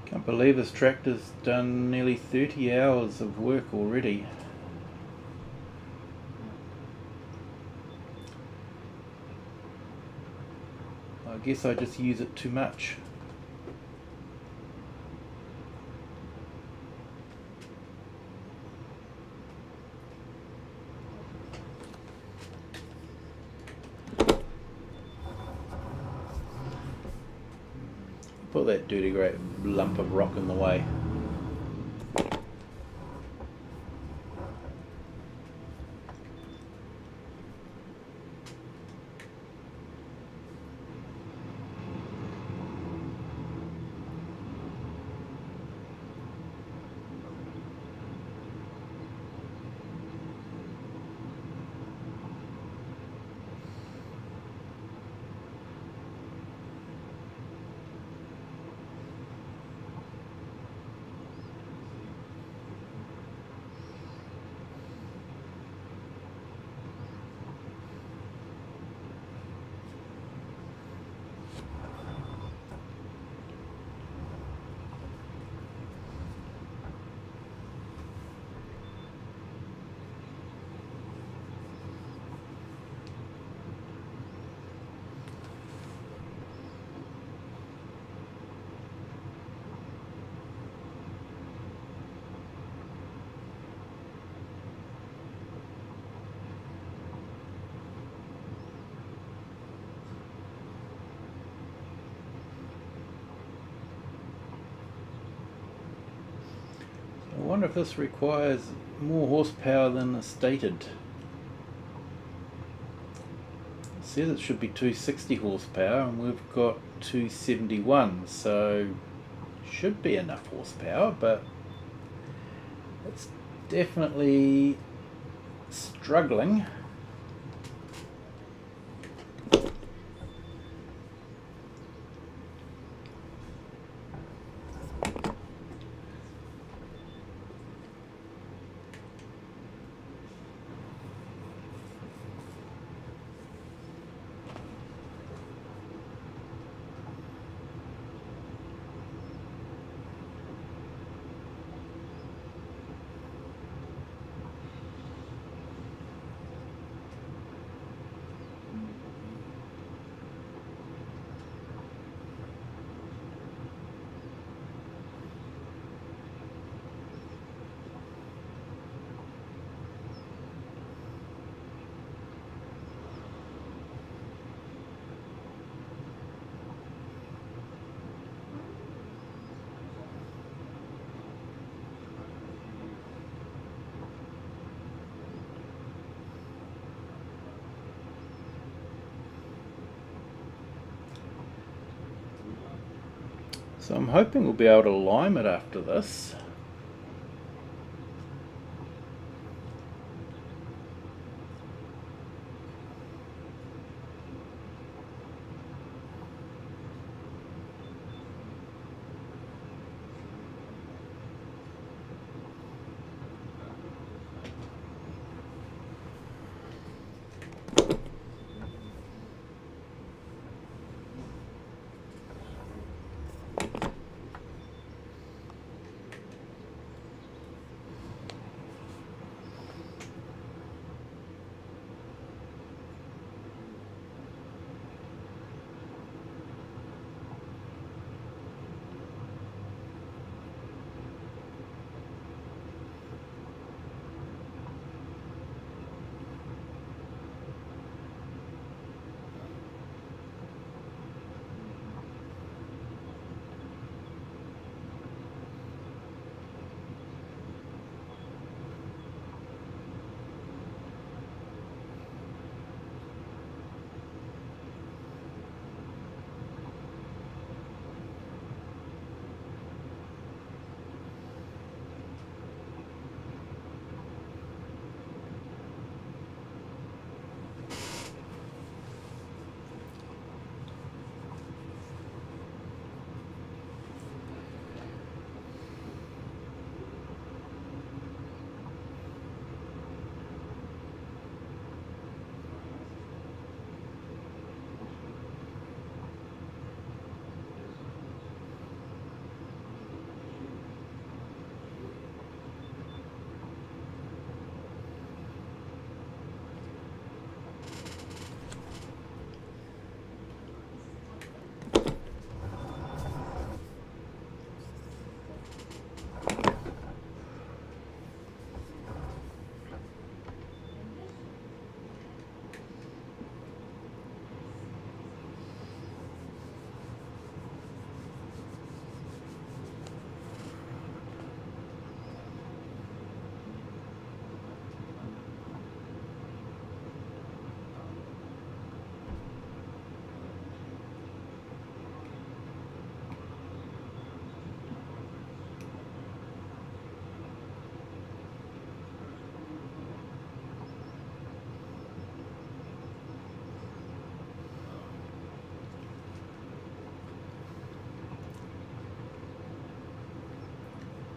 Can't believe this tractor's done nearly 30 hours of work already. I guess I just use it too much. Put that dirty great lump of rock in the way. I wonder if this requires more horsepower than the stated. It says it should be 260 horsepower and we've got 271, so should be enough horsepower, but it's definitely struggling. So I'm hoping we'll be able to lime it after this.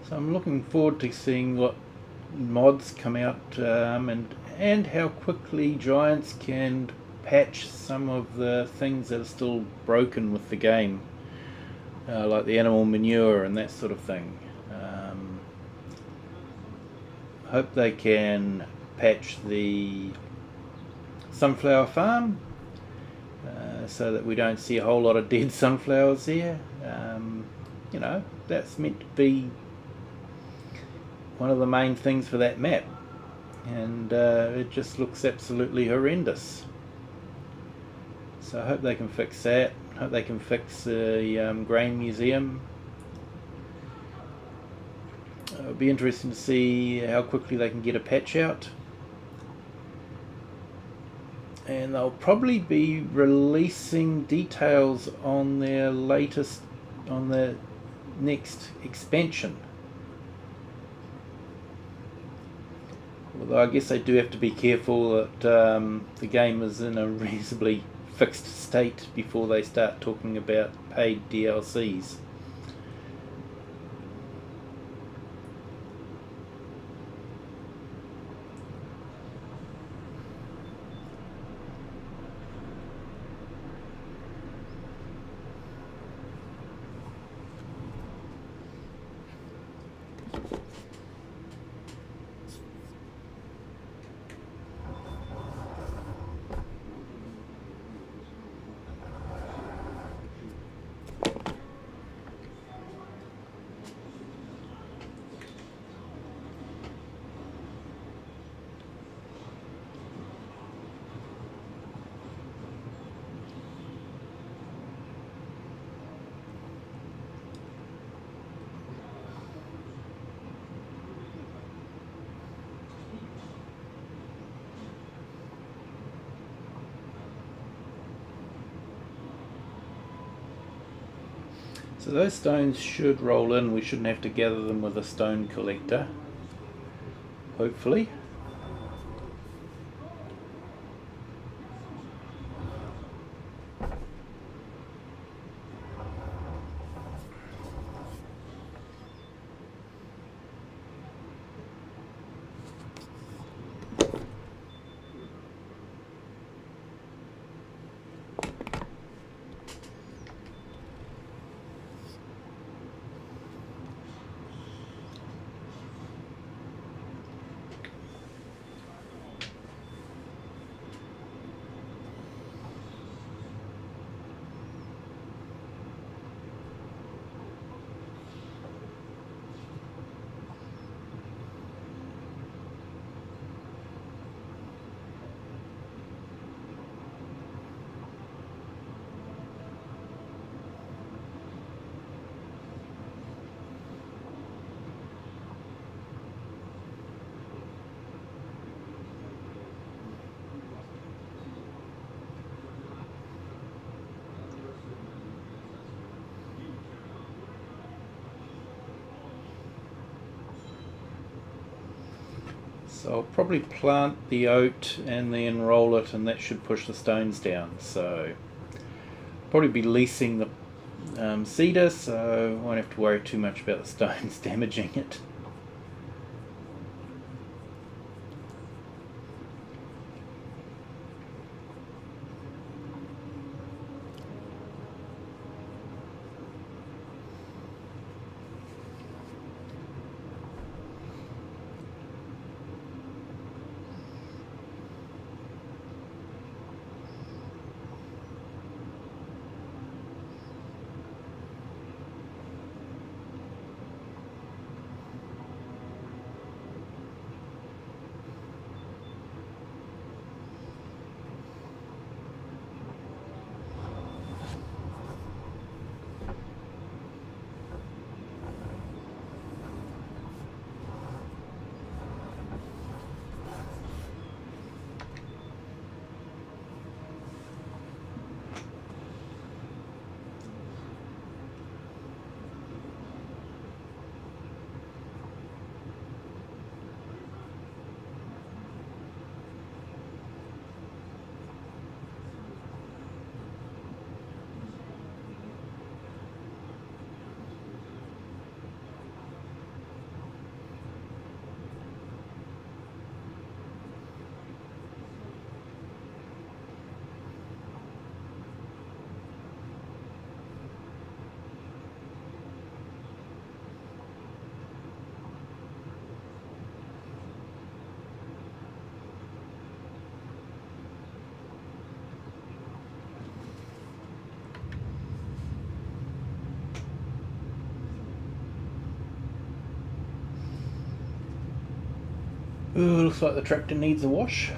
So I'm looking forward to seeing what mods come out, and how quickly Giants can patch some of the things that are still broken with the game, like the animal manure and that sort of thing. Hope they can patch the sunflower farm, so that we don't see a whole lot of dead sunflowers there. You know, that's meant to be one of the main things for that map, and it just looks absolutely horrendous. So I hope they can fix that. I hope they can fix the grain museum. It'll be interesting to see how quickly they can get a patch out. And they'll probably be releasing details on their latest, on the next expansion. Although I guess they do have to be careful that the game is in a reasonably fixed state before they start talking about paid DLCs. So those stones should roll in. We shouldn't have to gather them with a stone collector, hopefully. So I'll probably plant the oat and then roll it, and that should push the stones down. So probably be leasing the cedar, so I won't have to worry too much about the stones damaging it. Ooh, looks like the tractor needs a wash.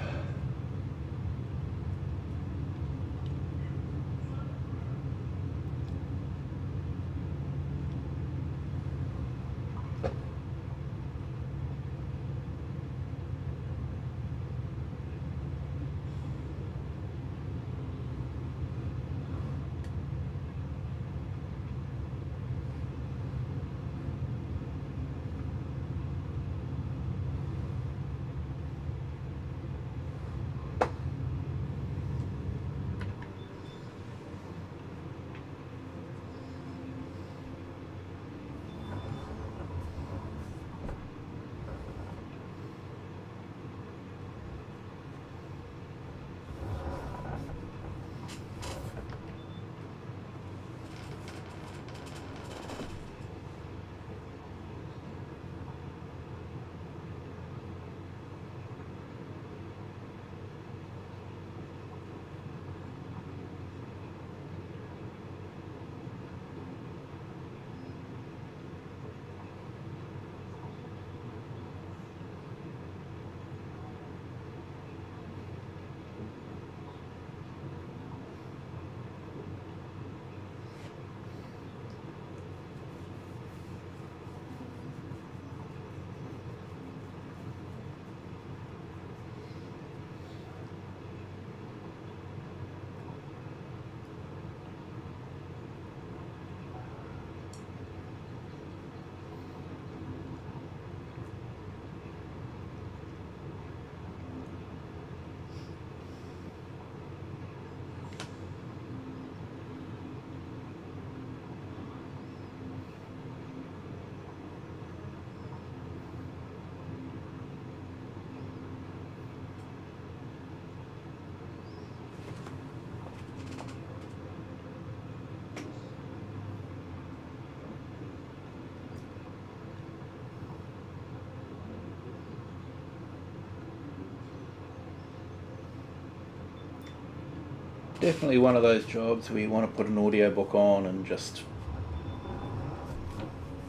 Definitely one of those jobs where you want to put an audiobook on and just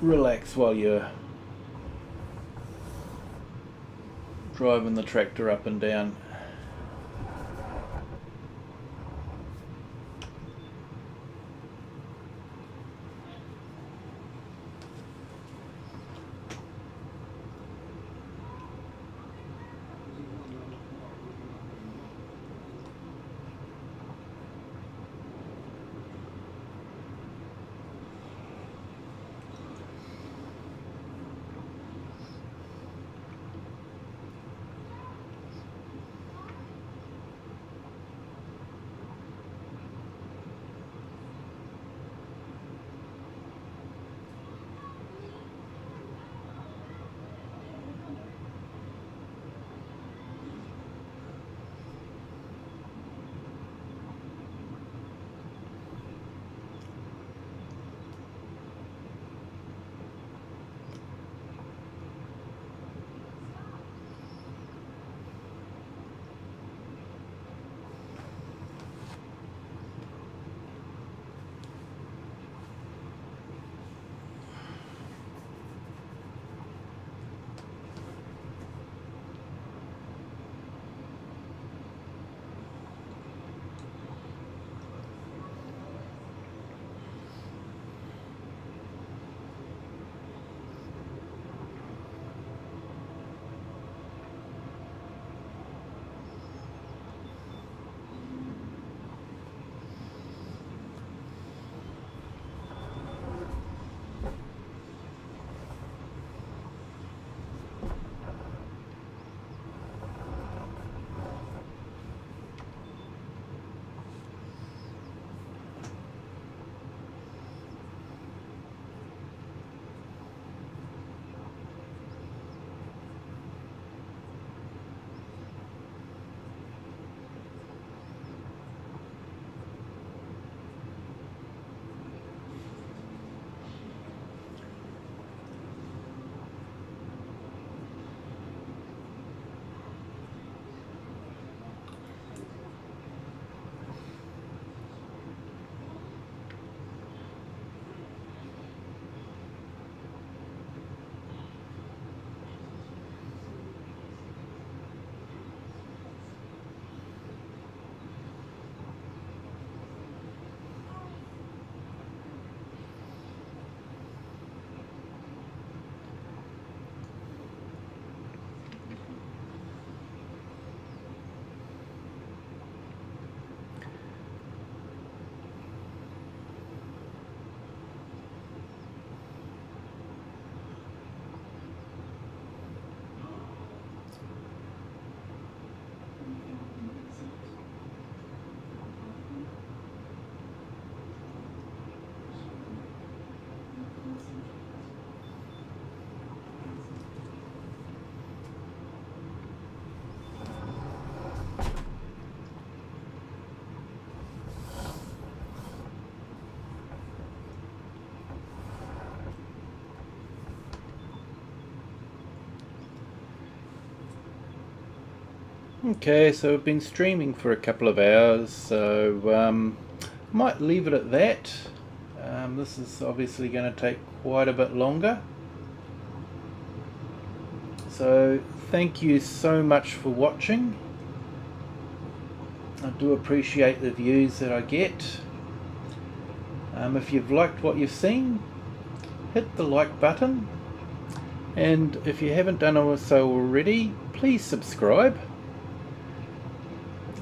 relax while you're driving the tractor up and down. Okay, so we've been streaming for a couple of hours, so might leave it at that. This is obviously going to take quite a bit longer. So thank you so much for watching. I do appreciate the views that I get. If you've liked what you've seen, hit the like button, and if you haven't done so already, please subscribe.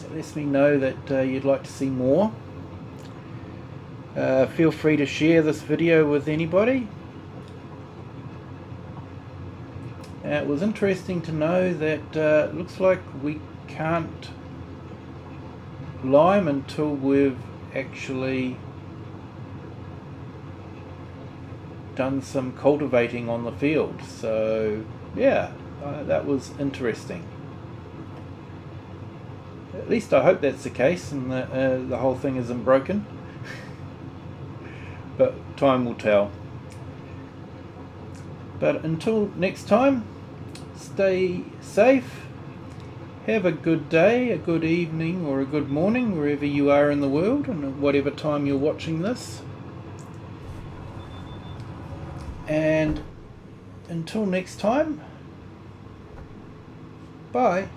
It lets me know that you'd like to see more. Feel free to share this video with anybody. It was interesting to know that it looks like we can't lime until we've actually done some cultivating on the field. So yeah, that was interesting. At least I hope that's the case and the whole thing isn't broken. But time will tell. But until next time, stay safe, have a good day, a good evening or a good morning wherever you are in the world and whatever time you're watching this. And until next time, bye.